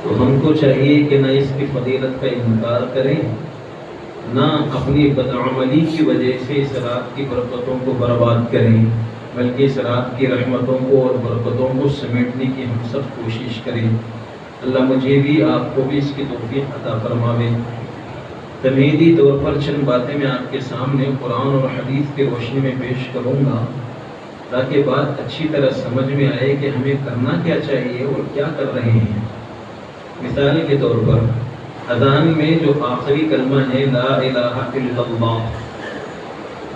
تو ہم کو چاہیے کہ نہ اس کی فضیلت کا انکار کریں، نہ اپنی بدعملی کی وجہ سے اس رات کی برکتوں کو برباد کریں، بلکہ اس رات کی رحمتوں کو اور برکتوں کو سمیٹنے کی ہم سب کوشش کریں۔ اللہ مجھے بھی آپ کو بھی اس کی توفیق عطا فرماوے۔ تمہیدی طور پر چند باتیں میں آپ کے سامنے قرآن اور حدیث کی روشنی میں پیش کروں گا، تاکہ بات اچھی طرح سمجھ میں آئے کہ ہمیں کرنا کیا چاہیے اور کیا کر رہے ہیں۔ مثال کے طور پر اذان میں جو آخری کلمہ ہے لا الہ الا اللہ،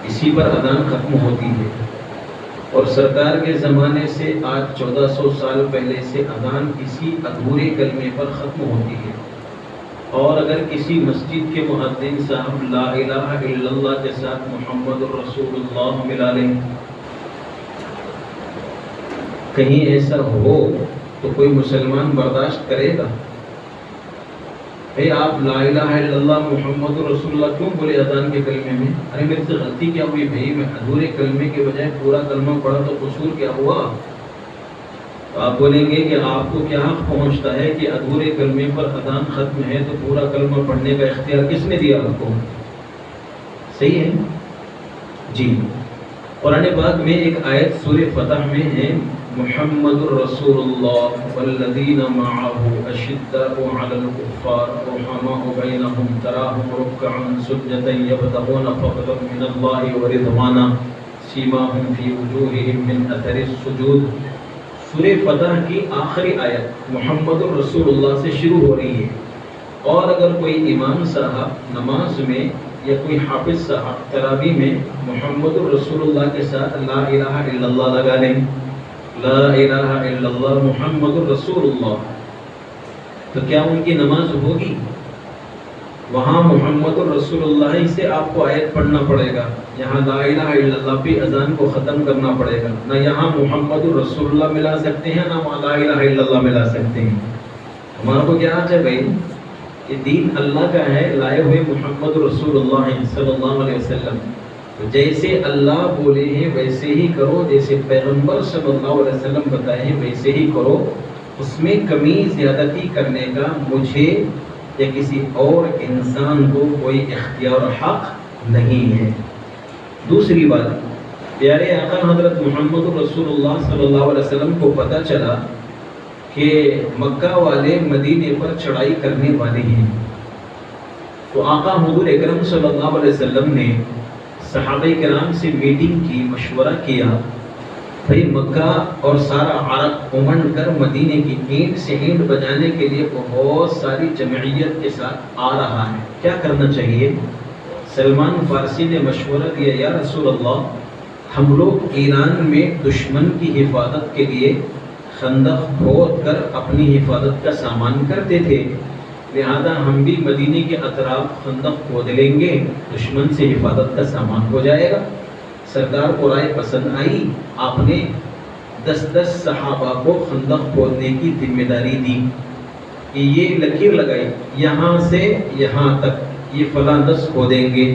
اسی پر اذان ختم ہوتی ہے، اور سرکار کے زمانے سے آج 1400 سال پہلے سے اذان اسی ادھورے کلمے پر ختم ہوتی ہے۔ اور اگر کسی مسجد کے مؤذن صاحب لا الہ الا اللہ کے ساتھ محمد الرسول اللہ ملا لیں، کہیں ایسا ہو تو کوئی مسلمان برداشت کرے گا؟ آپ لا الہ الا اللہ محمد رسول اللہ کیوں بولے اذان کے کلمے میں؟ ارے میرے سے غلطی کیا ہوئی بھائی، میں ادھورے کلمے کے بجائے پورا کلمہ پڑھا تو قصور کیا ہوا؟ تو آپ بولیں گے کہ آپ کو کیا حق پہنچتا ہے کہ ادھورے کلمے پر اذان ختم ہے تو پورا کلمہ پڑھنے کا اختیار کس نے دیا آپ کو؟ صحیح ہے جی۔ قرآن پاک میں ایک آیت سورہ فتح میں ہے، محمد الرسول اللہ والذین معه اشداء علی الکفار رحماء بینہم تراہم رکعا سجدا یبتغون فضلا من اللہ ورضوانا سیماہم فی وجوہہم من اثر السجود۔ سورہ فتح کی آخری آیت محمد الرسول اللہ سے شروع ہو رہی ہے، اور اگر کوئی امام صاحب نماز میں یا کوئی حافظ صاحب تراویح میں محمد الرسول اللہ کے ساتھ لا الہ الا اللہ لگا لیں، لا الہ الا اللہ محمد الرسول اللہ، تو کیا ان کی نماز ہوگی؟ وہاں محمد الرسول اللہ سے آپ کو آیت پڑھنا پڑے گا، یہاں لا الہ الا اللہ پہ اذان کو ختم کرنا پڑے گا۔ نہ یہاں محمد الرسول اللہ ملا سکتے ہیں، نہ وہاں لا الہ الا اللہ ملا سکتے ہیں۔ ہمارا کو کیا ہے بھائی، یہ دین اللہ کا ہے، لائے ہوئے محمد رسول اللہ صلی اللہ علیہ وسلم، تو جیسے اللہ بولے ہیں ویسے ہی کرو، جیسے پیغمبر صلی اللہ علیہ وسلم بتائے ہیں ویسے ہی کرو، اس میں کمی زیادتی کرنے کا مجھے یا کسی اور انسان کو کوئی اختیار و حق نہیں ہے۔ دوسری بات، پیارے آقا حضرت محمد رسول اللہ صلی اللہ علیہ وسلم کو پتہ چلا کہ مکہ والے مدینے پر چڑھائی کرنے والے ہیں، تو آقا حضور اکرم صلی اللہ علیہ وسلم نے صحابہ کرام سے میٹنگ کی، مشورہ کیا، بھئی مکہ اور سارا عرب امنڈ کر مدینے کی اینٹ سے اینٹ بجانے کے لیے بہت ساری جمعیت کے ساتھ آ رہا ہے، کیا کرنا چاہیے؟ سلمان فارسی نے مشورہ دیا، یا رسول اللہ، ہم لوگ ایران میں دشمن کی حفاظت کے لیے خندق کھود کر اپنی حفاظت کا سامان کرتے تھے، لہذا ہم بھی مدینے کے اطراف خندق کھود لیں گے، دشمن سے حفاظت کا سامان ہو جائے گا۔ سرکار کو رائے پسند آئی، آپ نے 10 صحابہ کو خندق کھودنے کی ذمہ داری دی کہ یہ لکیر لگائی، یہاں سے یہاں تک یہ فلاں 10 کھودیں گے،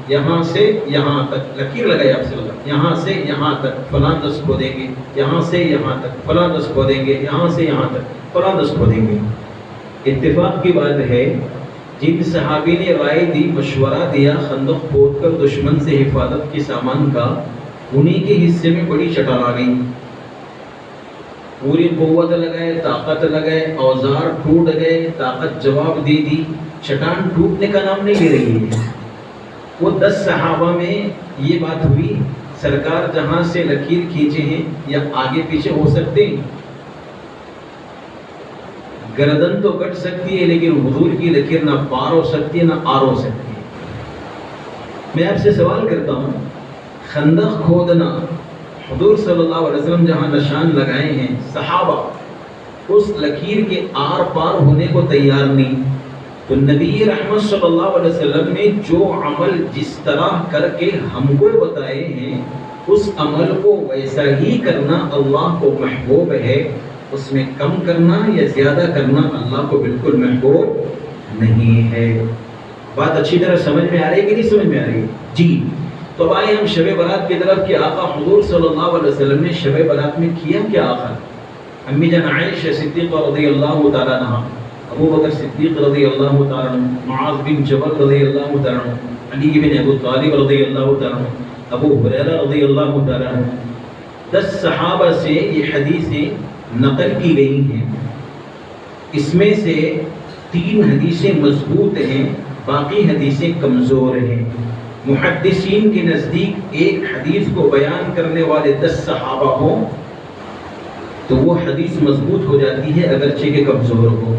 یہاں سے یہاں تک لکیر لگائی آپ سے لگا، یہاں سے یہاں تک فلاں 10 کھودیں گے، یہاں سے یہاں تک فلاں 10 کھودیں گے، یہاں سے یہاں تک فلاں 10 کھودیں گے۔ اتفاق کی بات ہے، جن صحابی نے رائے دی، مشورہ دیا خندق کھود کر دشمن سے حفاظت کے سامان کا، انہی کے حصے میں بڑی چٹان آ گئی، پوری قوت لگائے، طاقت لگائے، اوزار ٹوٹ گئے، طاقت جواب دے دی، چٹان ٹوٹنے کا نام نہیں لے رہی ہے۔ وہ 10 صحابہ میں یہ بات ہوئی، سرکار جہاں سے لکیر کھینچے ہیں یا آگے پیچھے ہو سکتے ہیں، گردن تو کٹ سکتی ہے لیکن حضور کی لکیر نہ پار ہو سکتی ہے نہ آر ہو سکتی ہے۔ میں آپ سے سوال کرتا ہوں، خندق کھودنا، حضور صلی اللہ علیہ وسلم جہاں نشان لگائے ہیں، صحابہ اس لکیر کے آر پار ہونے کو تیار نہیں، تو نبی رحمت صلی اللہ علیہ وسلم نے جو عمل جس طرح کر کے ہم کو بتائے ہیں، اس عمل کو ویسا ہی کرنا اللہ کو محبوب ہے، اس میں کم کرنا یا زیادہ کرنا اللہ کو بالکل محبوب نہیں ہے۔ بات اچھی طرح سمجھ میں آ رہی ہے کہ نہیں سمجھ میں آ رہی ہے؟ جی، تو اب آئے ہم شب برات کی طرف کہ آقا حضور صلی اللہ علیہ وسلم نے شب برات میں کیا کیا؟ آخر امی جان عائشہ صدیقہ رضی اللہ تعالیٰ عنہا ابو بکر صدیق رضی اللہ تعالیٰ عنہ، معاذ بن جبل رضی اللہ تعالیٰ عنہ، علی بن ابو طالب رضی اللہ تعالیٰ عنہ، ابو ہریرہ رضی اللہ تعالیٰ عنہ، 10 صحابہ سے یہ حدیثیں نقل کی گئی ہیں. اس میں سے 3 حدیثیں مضبوط ہیں، باقی حدیثیں کمزور ہیں. محدثین کے نزدیک ایک حدیث کو بیان کرنے والے 10 صحابہ ہوں تو وہ حدیث مضبوط ہو جاتی ہے اگرچہ کہ کمزور ہو.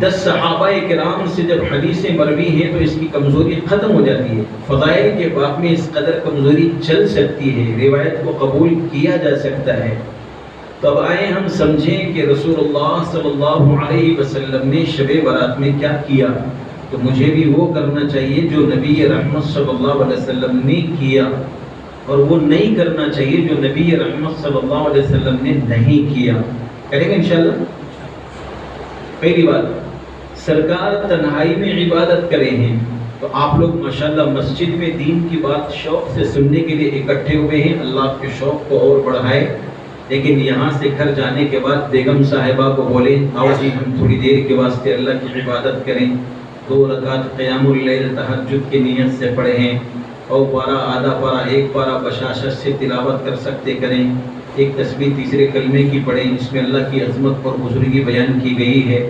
10 صحابہ کرام سے جب حدیثیں مروی ہیں تو اس کی کمزوری ختم ہو جاتی ہے. فضائل کے باب میں اس قدر کمزوری چل سکتی ہے، روایت کو قبول کیا جا سکتا ہے. تو اب آئیں ہم سمجھیں کہ رسول اللہ صلی اللہ علیہ وسلم نے شب برات میں کیا کیا. تو مجھے بھی وہ کرنا چاہیے جو نبی رحمت صلی اللہ علیہ وسلم نے کیا، اور وہ نہیں کرنا چاہیے جو نبی رحمت صلی اللہ علیہ وسلم نے نہیں کیا. کریں گے انشاءاللہ. پہلی بات، سرکار تنہائی میں عبادت کرے ہیں تو آپ لوگ ماشاءاللہ مسجد میں دین کی بات شوق سے سننے کے لیے اکٹھے ہوئے ہیں. اللہ آپ کے شوق کو اور بڑھائے. لیکن یہاں سے گھر جانے کے بعد بیگم صاحبہ کو بولیں آؤ جی ہم تھوڑی دیر کے واسطے اللہ کی عبادت کریں. 2 رکعت قیام اللیل تہجد کی نیت سے پڑھیں، اور پارا آدھا پارا 1 پارا بشاشت سے تلاوت کر سکتے کریں. ایک تسبیح تیسرے کلمے کی پڑھیں، اس میں اللہ کی عظمت اور بزرگی بیان کی گئی ہے.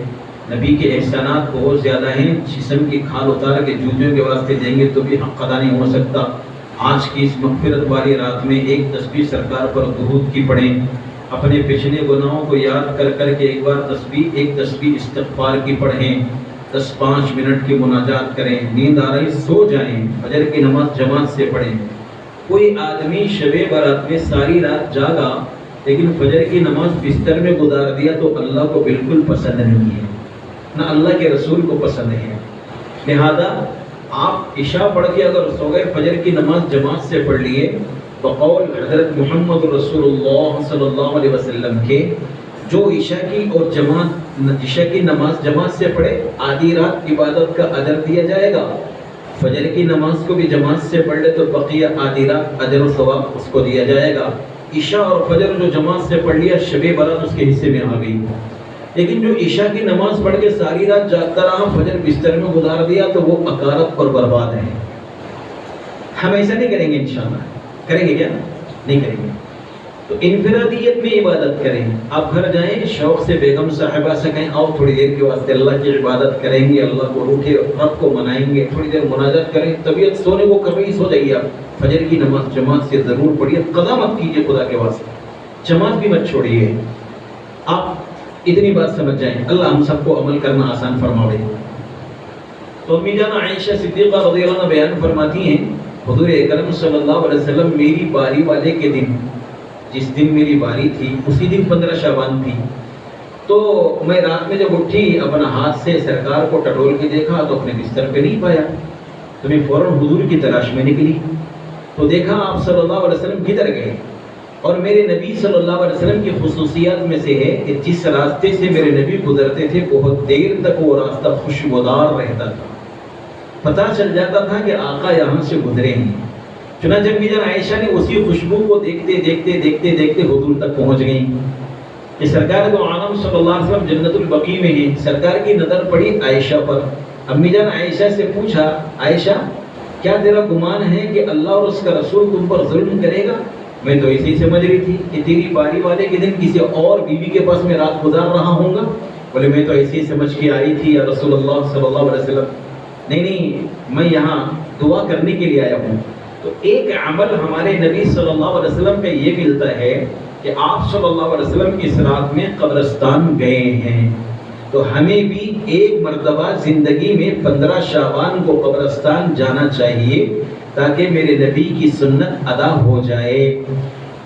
نبی کے احسانات بہت زیادہ ہیں. جسم کی کھال اتار کے جوتیوں کے واسطے دیں گے تو بھی حق ادا نہیں ہو سکتا. آج کی اس مغفرت والی رات میں ایک تسبیح سرکار پر درود کی پڑھیں. اپنے پچھلے گناہوں کو یاد کر کر کے ایک بار ایک تسبیح استغفار کی پڑھیں. 10-5 منٹ کی مناجات کریں. نیند آ رہی سو جائیں. فجر کی نماز جماعت سے پڑھیں. کوئی آدمی شب برات میں ساری رات جاگا لیکن فجر کی نماز بستر میں گزار دیا تو اللہ کو بالکل پسند نہیں ہے، نہ اللہ کے رسول کو پسند ہے. لہذا آپ عشاء پڑھ کے اگر سو گئے، فجر کی نماز جماعت سے پڑھ لیے، بقول حضرت محمد رسول اللہ صلی اللہ علیہ وسلم کے، جو عشاء کی نماز جماعت سے پڑھے آدھی رات عبادت کا اجر دیا جائے گا. فجر کی نماز کو بھی جماعت سے پڑھ لے تو بقیہ آدھی رات اجر و ثواب اس کو دیا جائے گا. عشاء اور فجر جو جماعت سے پڑھ لیا شب برات اس کے حصے میں آ گئی. لیکن جو عشاء کی نماز پڑھ کے ساری رات جاگتا رہا، فجر بستر میں گزار دیا تو وہ اکارت اور برباد ہے. ہم ایسا نہیں کریں گے انشاءاللہ. کریں گے کیا؟ نہیں کریں گے. تو انفرادیت میں عبادت کریں. آپ گھر جائیں، شوق سے بیگم صاحبہ سے کہیں آؤ تھوڑی دیر کے واسطے اللہ کی عبادت کریں گے، اللہ کو روٹھے رب کو منائیں گے، تھوڑی دیر مناجات کریں. طبیعت سونے کو کر رہی سو جائیے آپ. فجر کی نماز جماعت سے ضرور پڑھیے. قضا مت کیجیے خدا کے واسطے، جماعت بھی مت چھوڑیے. آپ اتنی بات سمجھ جائیں. اللہ ہم سب کو عمل کرنا آسان فرماوے. تو امی جان عائشہ صدیقہ رضی اللہ عنہ بیان فرماتی ہیں حضور اکرم صلی اللہ علیہ وسلم میری باری والے کے دن، جس دن میری باری تھی اسی دن 15 شعبان تھی، تو میں رات میں جب اٹھی اپنا ہاتھ سے سرکار کو ٹٹول کے دیکھا تو اپنے بستر پہ نہیں پایا. تو میں فوراً حضور کی تلاش میں نکلی تو دیکھا آپ صلی اللہ علیہ وسلم کدھر گئے. اور میرے نبی صلی اللہ علیہ وسلم کی خصوصیات میں سے ہے کہ جس راستے سے میرے نبی گزرتے تھے بہت دیر تک وہ راستہ خوشبودار رہتا تھا. پتہ چل جاتا تھا کہ آقا یہاں سے گزرے ہیں. چنانچہ امی جان عائشہ نے اسی خوشبو کو دیکھتے دیکھتے دیکھتے دیکھتے حضور تک پہنچ گئیں کہ سرکار دو عالم صلی اللہ علیہ وسلم جنت البقیع میں ہیں. سرکار کی نظر پڑی عائشہ پر. امی جان عائشہ سے پوچھا عائشہ کیا تیرا گمان ہے کہ اللہ اور اس کا رسول تم پر ظلم کرے گا؟ میں تو اسی سمجھ رہی تھی کہ تیری باری والے کے دن کسی اور بیوی کے پاس میں رات گزار رہا ہوں گا. بولے میں تو ایسی سمجھ کے آئی تھی یا رسول اللہ صلی اللہ علیہ وسلم. نہیں میں یہاں دعا کرنے کے لیے آیا ہوں. تو ایک عمل ہمارے نبی صلی اللہ علیہ وسلم پہ یہ ملتا ہے کہ آپ صلی اللہ علیہ وسلم اس رات میں قبرستان گئے ہیں. تو ہمیں بھی ایک مرتبہ زندگی میں 15 شعبان کو قبرستان جانا چاہیے تاکہ میرے نبی کی سنت ادا ہو جائے.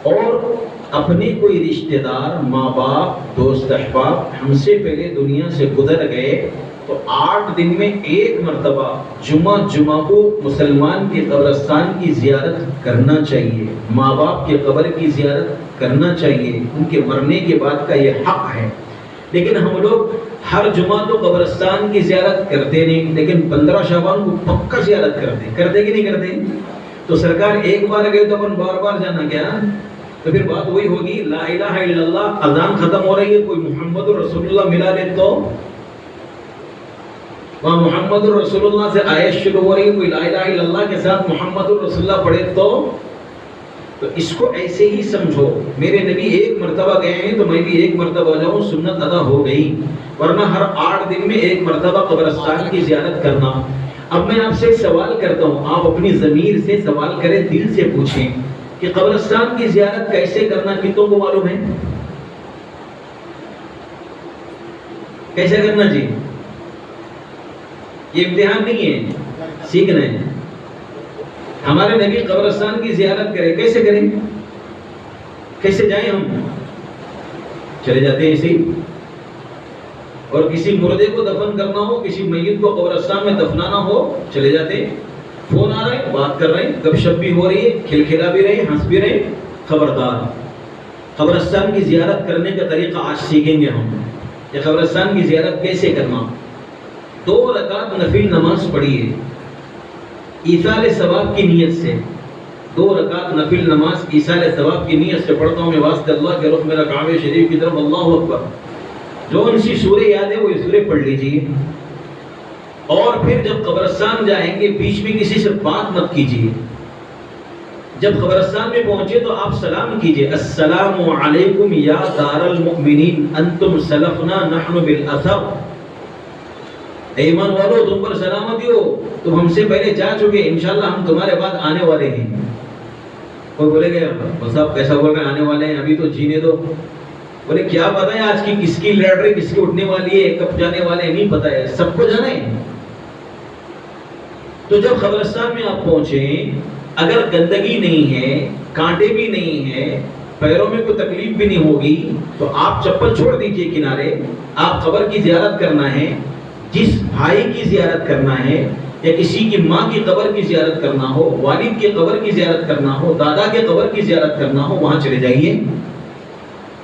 اور اپنے کوئی رشتہ دار، ماں باپ، دوست احباب ہم سے پہلے دنیا سے گزر گئے تو 8 دن میں ایک مرتبہ جمعہ کو مسلمان کے قبرستان کی زیارت کرنا چاہیے. ماں باپ کے قبر کی زیارت کرنا چاہیے. ان کے مرنے کے بعد کا یہ حق ہے. لیکن ہم لوگ ہر جمعہ تو قبرستان کی زیارت کرتے نہیں، لیکن 15 شعبان کو پکا زیارت کرتے کہ نہیں کرتے؟ تو سرکار ایک بار گئے تو اپن بار بار جانا کیا؟ تو پھر بات وہی ہوگی لا الہ الا اللہ اذان ختم ہو رہی ہے، کوئی محمد رسول اللہ ملا لے تو وہاں محمد رسول اللہ سے آیت شروع ہو رہی ہے، کوئی لا الہ الا اللہ کے ساتھ محمد رسول اللہ پڑھے تو اس کو ایسے ہی سمجھو میرے نبی ایک مرتبہ گئے ہیں تو میں بھی ایک مرتبہ جاؤں، سنت ادا ہو گئی، ورنہ ہر 8 دن میں ایک مرتبہ قبرستان کی زیارت کرنا۔ اب میں آپ سے سوال کرتا ہوں، آپ اپنی ضمیر سے سوال کریں، دل سے پوچھیں کہ قبرستان کی زیارت کیسے کرنا کتوں کو معلوم ہے؟ کیسے کرنا جی؟ یہ امتحان نہیں ہے، سیکھنا ہے۔ ہمارے نبی قبرستان کی زیارت کرے، کیسے کریں؟ کیسے جائیں ہم؟ چلے جاتے ہیں ایسے ہی، اور کسی مردے کو دفن کرنا ہو، کسی میت کو قبرستان میں دفنانا ہو، چلے جاتے ہیں، فون آ رہا ہے، بات کر رہے ہیں، گپ شپ بھی ہو رہی ہے، کھلکھلا بھی رہے، ہنس بھی رہے۔ خبردار، قبرستان کی زیارت کرنے کا طریقہ آج سیکھیں گے ہم کہ قبرستان کی زیارت کیسے کرنا۔ 2 رکعت نفل نماز پڑھیے ایصال ثواب کی نیت سے، 2 رکعت نفل نماز ایصال ثواب کی نیت سے پڑھتا ہوں میں واسطے اللہ کے رخ میرا کعبہ شریف کی طرف، اللہ اکبر۔ جو ان سی سورہ یاد ہے وہ سورہ پڑھ لیجیے، اور پھر جب قبرستان جائیں گے بیچ میں کسی سے بات مت کیجیے۔ جب قبرستان میں پہنچے تو آپ سلام کیجیے، السلام علیکم یا دار المؤمنین انتم سلفنا نحن بالاثر۔ ایمان والو تم پر سلامتی ہو، تم ہم سے پہلے جا چکے، انشاءاللہ ہم تمہارے بعد آنے والے ہیں۔ کوئی بولے گا صاحب کیسا بول رہے ہیں آنے والے ہیں، ابھی تو جینے دو۔ بولے کیا پتہ ہے آج کی کس کی لیٹری کس کی اٹھنے والی ہے، کب جانے والے ہیں، نہیں پتہ ہے، سب کو جانا ہے۔ تو جب قبرستان میں آپ پہنچیں، اگر گندگی نہیں ہے، کانٹے بھی نہیں ہے، پیروں میں کوئی تکلیف بھی نہیں ہوگی، تو آپ چپل چھوڑ دیجئے کنارے، آپ قبر کی زیارت کرنا ہے۔ جس بھائی کی زیارت کرنا ہے یا کسی کی ماں کی قبر کی زیارت کرنا ہو، والد کی قبر کی زیارت کرنا ہو، دادا کے قبر کی زیارت کرنا ہو، وہاں چلے جائیے۔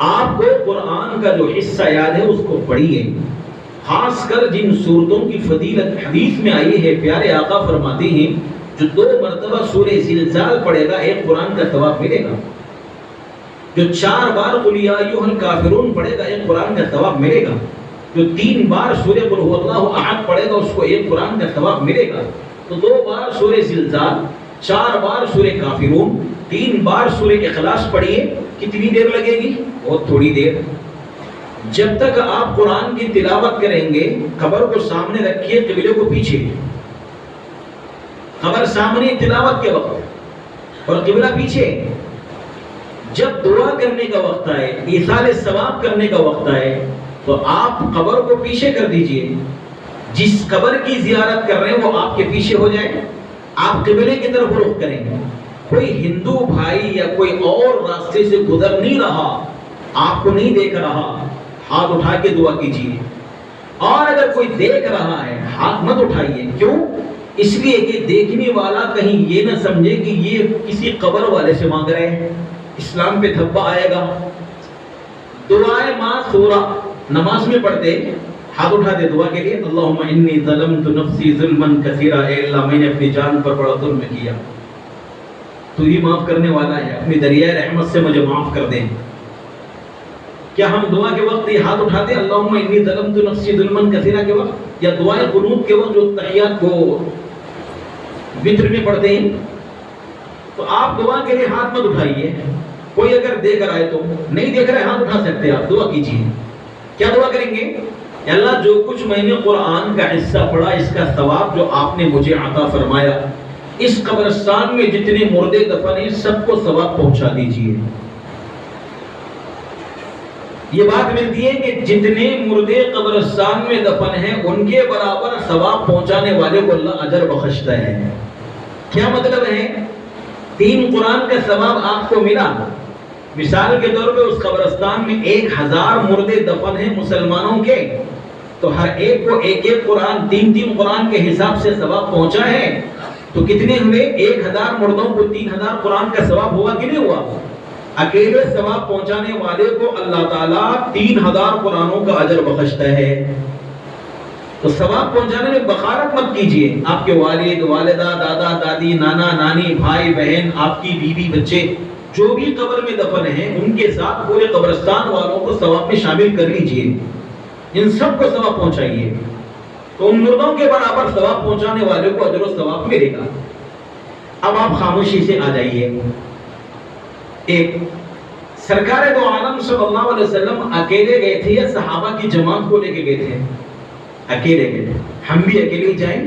آپ کو قرآن کا جو حصہ یاد ہے اس کو پڑھیے، خاص کر جن سورتوں کی فضیلت حدیث میں آئی ہے، پیارے آقا فرماتے ہیں جو 2 مرتبہ سورہ زلزال پڑھے گا ایک قرآن کا ثواب ملے گا، جو 4 بار قل یا ایھا الکافرون پڑھے گا ایک قرآن کا ثواب ملے گا، جو 3 بار سورہ قل ھو اللہ احد پڑھے گا اس کو ایک قرآن کا ثواب ملے گا۔ تو 2 بار سورہ زلزال، 4 بار سورہ کافرون، 3 بار سورہ اخلاص پڑھیے۔ کتنی دیر لگے گی؟ بہت تھوڑی دیر۔ جب تک آپ قرآن کی تلاوت کریں گے، قبر کو سامنے رکھیے، قبلے کو پیچھے، قبر سامنے تلاوت کے وقت اور قبلہ پیچھے۔ جب دعا کرنے کا وقت آئے، ایصال ثواب کرنے کا وقت آئے، تو آپ قبر کو پیچھے کر دیجئے، جس قبر کی زیارت کر رہے ہیں وہ آپ کے پیچھے ہو جائے، آپ قبلے کی طرف رخ کریں گے۔ کوئی ہندو بھائی یا کوئی اور راستے سے گزر نہیں رہا، آپ کو نہیں دیکھ رہا، ہاتھ اٹھا کے دعا کیجیے۔ اور اگر کوئی دیکھ رہا ہے ہاتھ مت اٹھائیے، کیوں؟ اس لیے کہ دیکھنے والا کہیں یہ نہ سمجھے کہ یہ کسی قبر والے سے مانگ رہے ہیں، اسلام پہ دھبا آئے گا۔ دعائے معصورہ نماز میں پڑھتے ہاتھ اٹھاتے دعا کے لیے، اللہم انی ظلمت نفسی ظلما کثیرا، اے اللہ میں نے اپنی جان پر بڑا ظلم کیا، تو ہی معاف کرنے والا ہے، اپنی دریائے رحمت سے مجھے معاف کر دیں۔ کیا ہم دعا کے وقت یہ ہاتھ اٹھاتے اللہم انی ظلمت نفسی ظلما کثیرا کے وقت، یا دعائے قنوت کے وقت جو تحیات کو وتر میں پڑھتے ہیں؟ تو آپ دعا کے لیے ہاتھ مت اٹھائیے، کوئی اگر دیکھ رہا ہے تو، نہیں دیکھ رہے ہاتھ اٹھا سکتے، آپ دعا کیجیے۔ کیا دعا کریں گے؟ اللہ جو کچھ میں نے قرآن کا حصہ پڑھا اس کا ثواب جو آپ نے مجھے عطا فرمایا، اس قبرستان میں جتنے مردے دفن ہیں سب کو ثواب پہنچا دیجیے۔ یہ بات ملتی ہے کہ جتنے مردے قبرستان میں دفن ہیں ان کے برابر ثواب پہنچانے والے کو اللہ اجر بخشتا ہے۔ کیا مطلب ہے؟ 3 قرآن کا ثواب آپ کو ملا۔ مثال کے طور پہ اس قبرستان میں 1000 مردے دفن ہیں مسلمانوں کے، تو ہر ایک کو ایک قرآن، 3 قرآن کے حساب سے ثواب پہنچا ہے، تو کتنے ہوئے؟ 1000 مردوں کو 3000 قرآن کا ثواب ہوا کہ نہیں ہوا؟ اکیلے ثواب پہنچانے والے کو اللہ تعالیٰ 3000 قرآنوں کا اجر بخشتا ہے۔ تو ثواب پہنچانے میں بخارت مت کیجیے، آپ کے والد، والدہ، دادا، دادی، نانا، نانی، بھائی، بہن، آپ کی بیوی، بچے، جو بھی قبر میں دفن ہیں ان کے ساتھ پورے قبرستان والوں کو ثواب میں شامل کر لیجئے، ان سب کو ثواب پہنچائیے، تو ان مردوں کے برابر ثواب پہنچانے والے کو اجر و ثواب ملے گا۔ اب آپ خاموشی سے آ جائیے۔ ایک سرکار دو عالم صلی اللہ علیہ وسلم اکیلے گئے تھے یا صحابہ کی جماعت کو لے کے گئے تھے؟ اکیلے گئے تھے۔ ہم بھی اکیلے جائیں،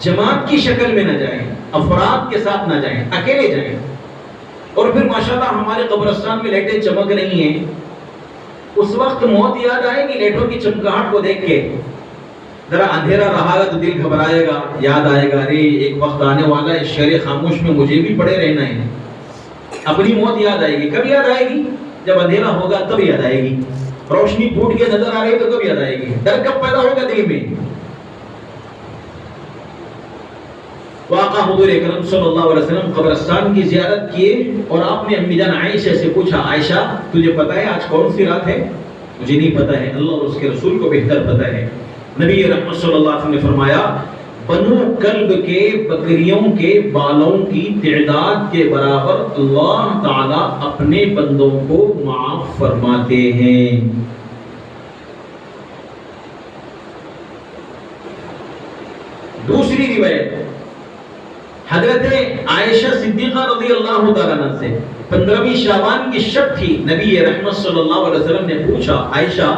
جماعت کی شکل میں نہ جائیں، افراد کے ساتھ نہ جائیں، اکیلے جائیں۔ اور پھر ماشاءاللہ ہمارے قبرستان میں لائٹیں چمک رہی ہیں، اس وقت موت یاد آئے گی لائٹوں کی چمکاہٹ کو دیکھ کے؟ ذرا اندھیرا رہا گا تو دل گھبرائے گا، یاد آئے گا ارے ایک وقت آنے والا ہے شہر خاموش میں مجھے بھی پڑے رہنا ہے۔ اپنی موت یاد آئے گی، کب یاد آئے گی؟ جب اندھیرا ہوگا تب یاد آئے گی۔ روشنی پھوٹ کے نظر آ رہی تو کب یاد آئے گی؟ ڈر کب پیدا ہوگا دل میں؟ واقعہ حضور اکرم صلی اللہ علیہ وسلم قبرستان کی زیارت کیے اور آپ نے امی جان عائشہ سے پوچھا، عائشہ تجھے پتہ ہے آج کون سی رات ہے؟ مجھے نہیں پتہ ہے، اللہ اور اس کے رسول کو بہتر پتہ ہے۔ نبی رحمت صلی اللہ علیہ وسلم نے فرمایا، بنو کلب کے بکریوں کے بالوں کی تعداد کے برابر اللہ تعالیٰ اپنے بندوں کو معاف فرماتے ہیں۔ دوسری روایت حضرت عائشہ صدیقہ رضی اللہ تعالیٰ عنہ سے 15ویں شعبان کی شب تھی، نبی رحمت صلی اللہ علیہ وسلم نے پوچھا، عائشہ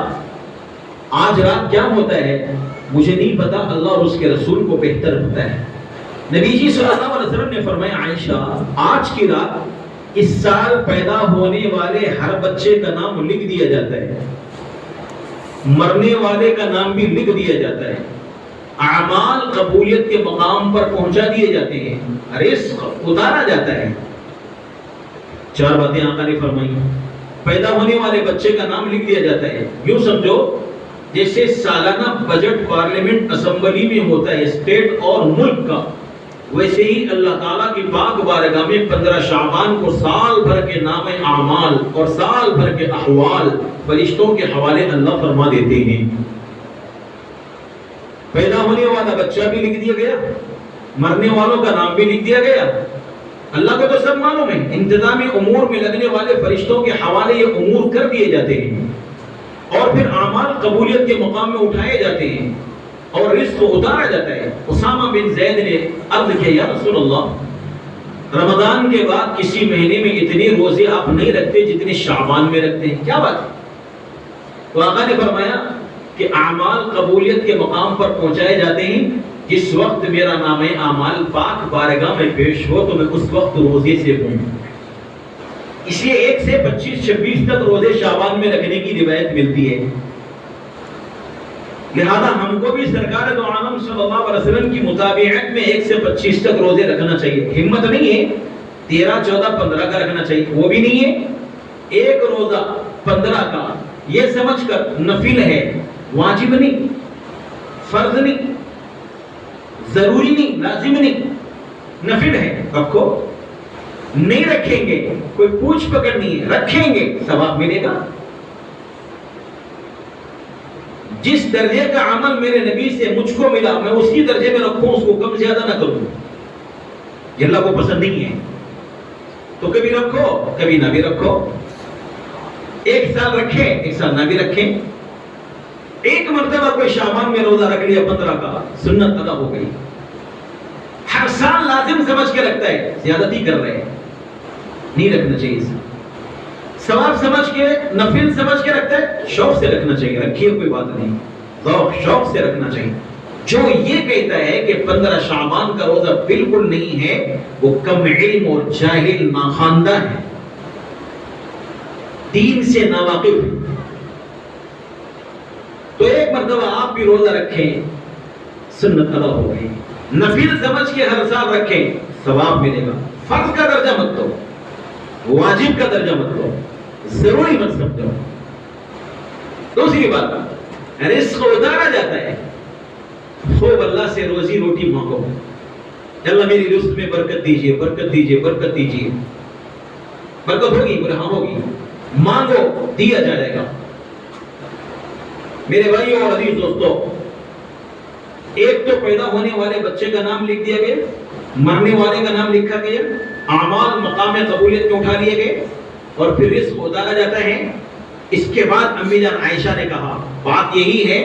آج رات کیا ہوتا ہے؟ مجھے نہیں پتا، اللہ اور اس کے رسول کو بہتر پتا ہے۔ نبی جی صلی اللہ علیہ وسلم نے فرمایا، عائشہ آج کی رات اس سال پیدا ہونے والے ہر بچے کا نام لکھ دیا جاتا ہے، مرنے والے کا نام بھی لکھ دیا جاتا ہے، اعمال قبولیت کے مقام پر پہنچا دیے جاتے ہیں، رزق اتارا جاتا ہے۔ چار باتیں آقا نے فرمائی۔ پیدا ہونے والے بچے کا نام لکھ دیا جاتا ہے، یوں سمجھو جیسے سالانہ بجٹ پارلیمنٹ اسمبلی میں ہوتا ہے اسٹیٹ اور ملک کا، ویسے ہی اللہ تعالیٰ کی پاک بارگاہ میں 15 شعبان کو سال بھر کے نام اعمال اور سال بھر کے احوال فرشتوں کے حوالے اللہ فرما دیتے ہیں۔ پیدا ہونے والا بچہ بھی لکھ دیا گیا، مرنے والوں کا نام بھی لکھ دیا گیا۔ اللہ کو تو سب معلوم ہے، انتظامی امور میں لگنے والے فرشتوں کے حوالے یہ امور کر دیے جاتے ہیں، اور پھر اعمال قبولیت کے مقام میں اٹھائے جاتے ہیں اور رزق اتارا جاتا ہے۔ اسامہ بن زید نے عرض کیا، یا رسول اللہ رمضان کے بعد کسی مہینے میں اتنے روزے آپ نہیں رکھتے جتنے شعبان میں رکھتے ہیں، کیا بات ہے؟ تو آقا نے فرمایا کہ اعمال قبولیت کے مقام پر پہنچائے جاتے ہیں، جس وقت میرا نام اعمال پاک بارگاہ میں پیش ہو تو میں اس وقت روزے سے ہوں۔ اس لیے 1 سے 25-26 تک روزے شعبان میں رکھنے کی روایت ملتی ہے۔ لہذا ہم کو بھی سرکار دو عالم صلی اللہ علیہ وسلم کی مطابعت میں 1 سے 25 تک روزے رکھنا چاہیے۔ ہمت نہیں ہے 13, 14, 15 کا رکھنا چاہیے، وہ بھی نہیں ہے ایک روزہ 15 کا یہ سمجھ کر نفل ہے، واجب نہیں، فرض نہیں، ضروری نہیں، لازم نہیں، نفل ہے، رکھو۔ نہیں رکھیں گے کوئی پوچھ پکڑ نہیں ہے، رکھیں گے ثواب ملے گا۔ جس درجے کا عمل میرے نبی سے مجھ کو ملا میں اسی درجے میں رکھوں، اس کو کم زیادہ نہ کروں، یہ اللہ کو پسند نہیں ہے۔ تو کبھی رکھو کبھی نہ بھی رکھو، 1 سال رکھیں 1 سال نہ بھی رکھیں۔ ایک مرتبہ کوئی شعبان میں روزہ رکھ لیا 15 کا، سنت ادا ہو گئی۔ ہر سال لازم سمجھ کے رکھتا ہے، زیادتی کر رہے ہیں، نہیں رکھنا چاہیے۔ ثواب سمجھ کے، نفل سمجھ کے رکھتا ہے، شوق سے رکھنا چاہیے، رکھیے کوئی بات نہیں، ذوق شوق سے رکھنا چاہیے۔ جو یہ کہتا ہے کہ 15 شعبان کا روزہ بالکل نہیں ہے، وہ کم علم اور جاہل ناخواندہ ہے، دین سے ناواقف ہے۔ تو ایک مرتبہ آپ بھی روزہ رکھیں، سنت ادا ہو گئی۔ نفل سمجھ کے ہر سال رکھیں، ثواب ملے گا۔ فرض کا درجہ مت دو، واجب کا درجہ مت دو، ضروری مت سمجھو۔ دوسری بات، رزق اتارا جاتا ہے، خوب اللہ سے روزی روٹی مانگو، اللہ میری رزق میں برکت دیجیے، برکت دیجیے، برکت دیجیے۔ برکت ہوگی، بولے ہاں ہوگی، مانگو دیا جائے گا۔ میرے بھائیوں اور عزیز دوستو، ایک تو پیدا ہونے والے بچے کا نام لکھ دیا گیا، مرنے والے کا نام لکھا گیا، اعمال مقام قبولیت میں اٹھا لیے گئے اور پھر رزق اتارا جاتا ہے۔ اس کے بعد امی جان عائشہ نے کہا بات یہی ہے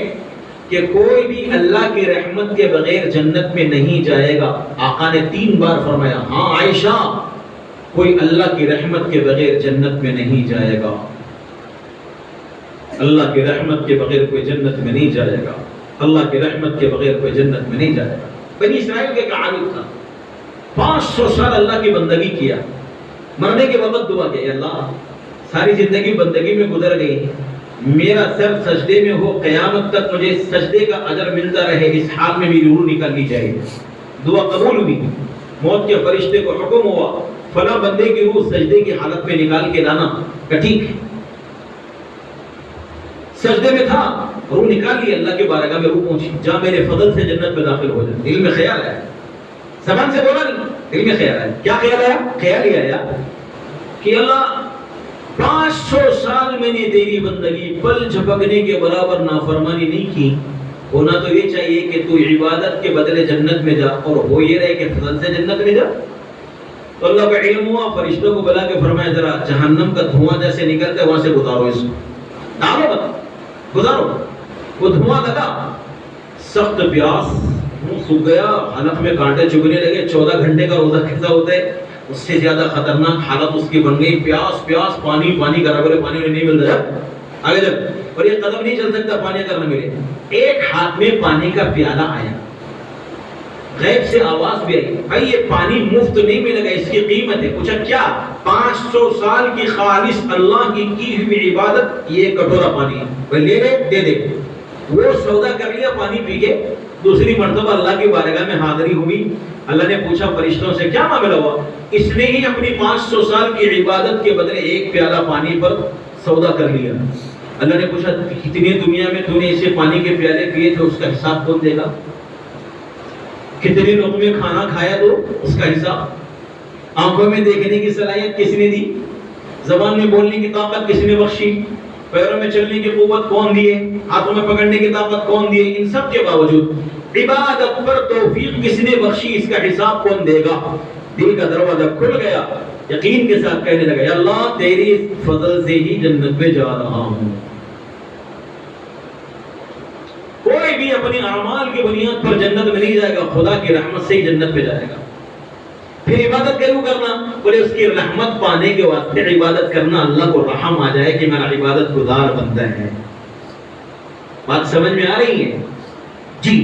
کہ کوئی بھی اللہ کی رحمت کے بغیر جنت میں نہیں جائے گا۔ آقا نے 3 بار فرمایا ہاں عائشہ، کوئی اللہ کی رحمت کے بغیر جنت میں نہیں جائے گا، اللہ کی رحمت کے بغیر کوئی جنت میں نہیں جائے گا، اللہ کی رحمت کے بغیر کوئی جنت میں نہیں جائے گا۔ بنی اسرائیل کے عادت تھا، 500 سال اللہ کی بندگی کیا، مرنے کے وقت دعا کہ اللہ ساری زندگی بندگی میں گزر گئی، میرا سر سجدے میں ہو، قیامت تک مجھے سجدے کا اجر ملتا رہے، اس حال میں میری روح نکال لی جائے۔ دعا قبول ہوئی، موت کے فرشتے کو حکم ہوا فلاں بندے کی روح سجدے کی حالت میں نکال کے لانا، کہ ٹھیک ہے۔ سجدے میں تھا، روح نکال لی، اللہ کے بارگاہ میں روح پہنچی، جا میرے فضل سے جنت میں داخل ہو جائے۔ دل میں خیال آیا، زبان سے بولا نہیں، دل میں خیال آیا۔ کیا خیال آیا؟ خیال یہ آیا کہ اللہ 500 سال میں نے تیری بندگی پل جھپکنے کے برابر نافرمانی نہیں کی، ہونا تو یہ چاہیے کہ تو عبادت کے بدلے جنت میں جا، اور ہو یہ رہے کہ فضل سے جنت میں جا۔ تو اللہ کا علم ہوا، فرشتوں کو بلا کے فرمایا ذرا جہنم کا دھواں جیسے نکلتا ہے وہاں سے گزارو، اس کو ڈالو، بتا گزارو۔ وہ دھواں لگا، سخت پیاس، منہ سوکھ گیا، حلق میں کانٹے چبھنے لگے۔ 14 گھنٹے کا روزہ کیسا ہوتا ہے، اس سے زیادہ خطرناک حالت اس کی بن گئی۔ پیاس پیاس، پانی پانی کرا بولے پانی نہیں مل رہا آگے جب، اور یہ قدم نہیں چل سکتا پانی کرنا ملے۔ ایک ہاتھ میں پانی کا پیالہ آیا، غیب سے آواز بھی آئی، بھائی یہ پانی مفت نہیں ملے گا، اس کی قیمت ہے۔ پوچھا کیا؟ 500 سال کی خالص اللہ کی ہوئی عبادت، یہ کٹورا پانی ہے، لے لے دے دے۔ وہ سودا کر لیا پانی پی کے، دوسری مرتبہ اللہ کی بارگاہ میں حاضری ہوئی۔ اللہ نے پوچھا فرشتوں سے کیا معاملہ ہوا؟ اس نے ہی اپنی 500 سال کی عبادت کے بدلے ایک پیالہ پانی پر سودا کر لیا۔ اللہ نے پوچھا کتنی دنیا میں تو نے اسے پانی کے پیالے پیے تھے، اس کا حساب کون دے گا؟ کتنے لوگوں میں کھانا کھایا تو اس کا حساب؟ آنکھوں میں دیکھنے کی صلاحیت کس نے دی؟ زبان میں بولنے کی طاقت کس نے بخشی؟ پیروں میں چلنے کی قوت کون دیے؟ ہاتھوں میں پکڑنے کی طاقت کون دیے؟ ان سب کے باوجود عبادت پر توفیق کس نے بخشی؟ اس کا حساب کون دے گا؟ دل کا دروازہ کھل گیا، یقین کے ساتھ کہنے لگا یا اللہ تیری فضل سے ہی جنت میں جا رہا ہوں۔ کوئی بھی اپنی اعمال کی بنیاد پر جنت میں نہیں جائے گا، خدا کی رحمت سے ہی جنت میں جائے گا۔ پھر عبادت کیوں کرنا؟ بولے اس کی رحمت پانے کے واسطے عبادت کرنا، اللہ کو رحم آ جائے کہ میرا عبادت گزار بندہ ہے۔ بات سمجھ میں آ رہی ہے؟ جی۔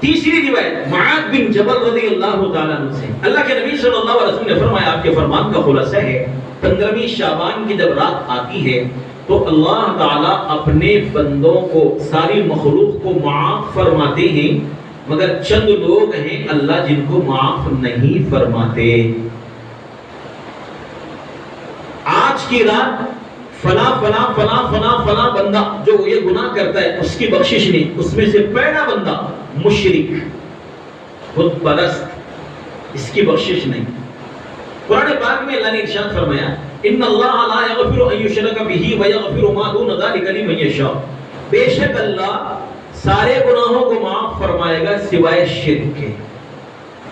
تیسری روایت معاذ بن جبل رضی اللہ تعالیٰ عنہ سے، اللہ کے نبی صلی اللہ علیہ وسلم نے فرمایا، آپ کے فرمان کا خلاصہ ہے 15ویں شعبان کی جب رات آتی ہے تو اللہ تعالیٰ اپنے بندوں کو، ساری مخلوق کو معاف فرماتے ہیں، مگر چند لوگ ہیں اللہ جن کو معاف نہیں فرماتے۔ آج کی رات فلاں فلاں فلاں فلاں فلاں بندہ جو یہ گناہ کرتا ہے اس کی بخشش نہیں، اس میں سے پہلا بندہ مشرک، بت پرست، اس کی بخشش نہیں۔ قرآن پاک میں اللہ نے ارشاد فرمایا ان اللہ لا یغفر ان یشرک بہ ویغفر ما دون ذلک لمن یشاء، بے شک اللہ سارے گناہوں کو معاف فرمائے گا سوائے شرک کے۔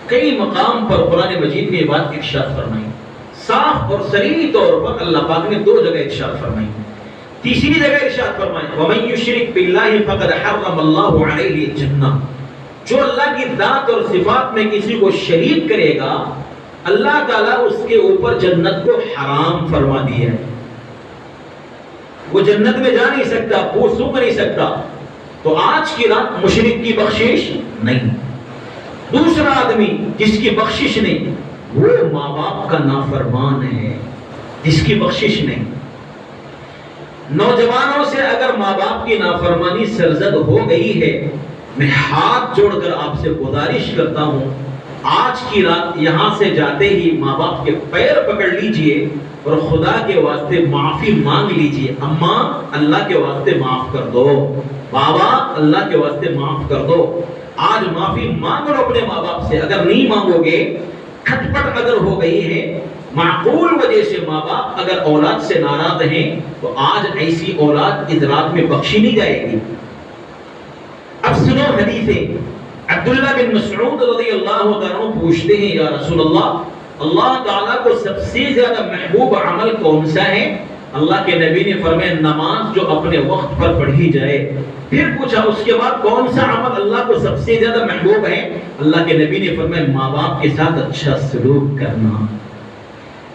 کئی مقام پر قرآن مجید میں یہ بات ارشاد فرمائی، صاف اور صریح طور پر اللہ پاک نے 2 جگہ ارشاد فرمائی۔ تیسری جگہ ارشاد فرمائی وَمَن يُشْرِكْ بِاللَّهِ فَقَدْ حَرَّمَ اللَّهُ عَلَيْهِ الْجَنَّةَ، جو اللہ کی ذات اور صفات میں کسی کو شریک کرے گا اللہ تعالیٰ اس کے اوپر جنت کو حرام فرما دیا ہے، وہ جنت میں جا نہیں سکتا، وہ سونگ نہیں سکتا۔ تو آج کی رات مشرک کی بخشش نہیں۔ دوسرا آدمی جس کی بخشش نہیں وہ ماں باپ کا نافرمان ہے، جس کی بخشش نہیں۔ نوجوانوں سے اگر ماں باپ کی نافرمانی سرزد ہو گئی ہے، میں ہاتھ جوڑ کر آپ سے گزارش کرتا ہوں آج کی رات یہاں سے جاتے ہی ماں باپ کے پیر پکڑ لیجئے اور خدا کے واسطے معافی مانگ لیجئے۔ اماں اللہ کے واسطے معاف کر دو، بابا اللہ کے واسطے معاف کر دو۔ آج معافی مانگ لو اپنے ماں باپ سے، اگر نہیں مانگو گے، کھٹ پٹ اگر ہو گئی ہے، معقول وجہ سے ماں باپ اگر اولاد سے ناراض ہیں تو آج ایسی اولاد اس رات میں بخشی نہیں جائے گی۔ اب سنو حدیثیں، عبداللہ بن مسعود رضی اللہ تعالیٰ پوچھتے ہیں یا رسول اللہ تعالیٰ کو سب سے زیادہ محبوب عمل کون سا ہے؟ اللہ کے نبی نے فرمایا نماز جو اپنے وقت پر پڑھی جائے۔ پھر پوچھا اس کے بعد کون سا عمل اللہ کو سب سے زیادہ محبوب ہے؟ اللہ کے نبی نے فرمایا ماں باپ کے ساتھ اچھا سلوک کرنا۔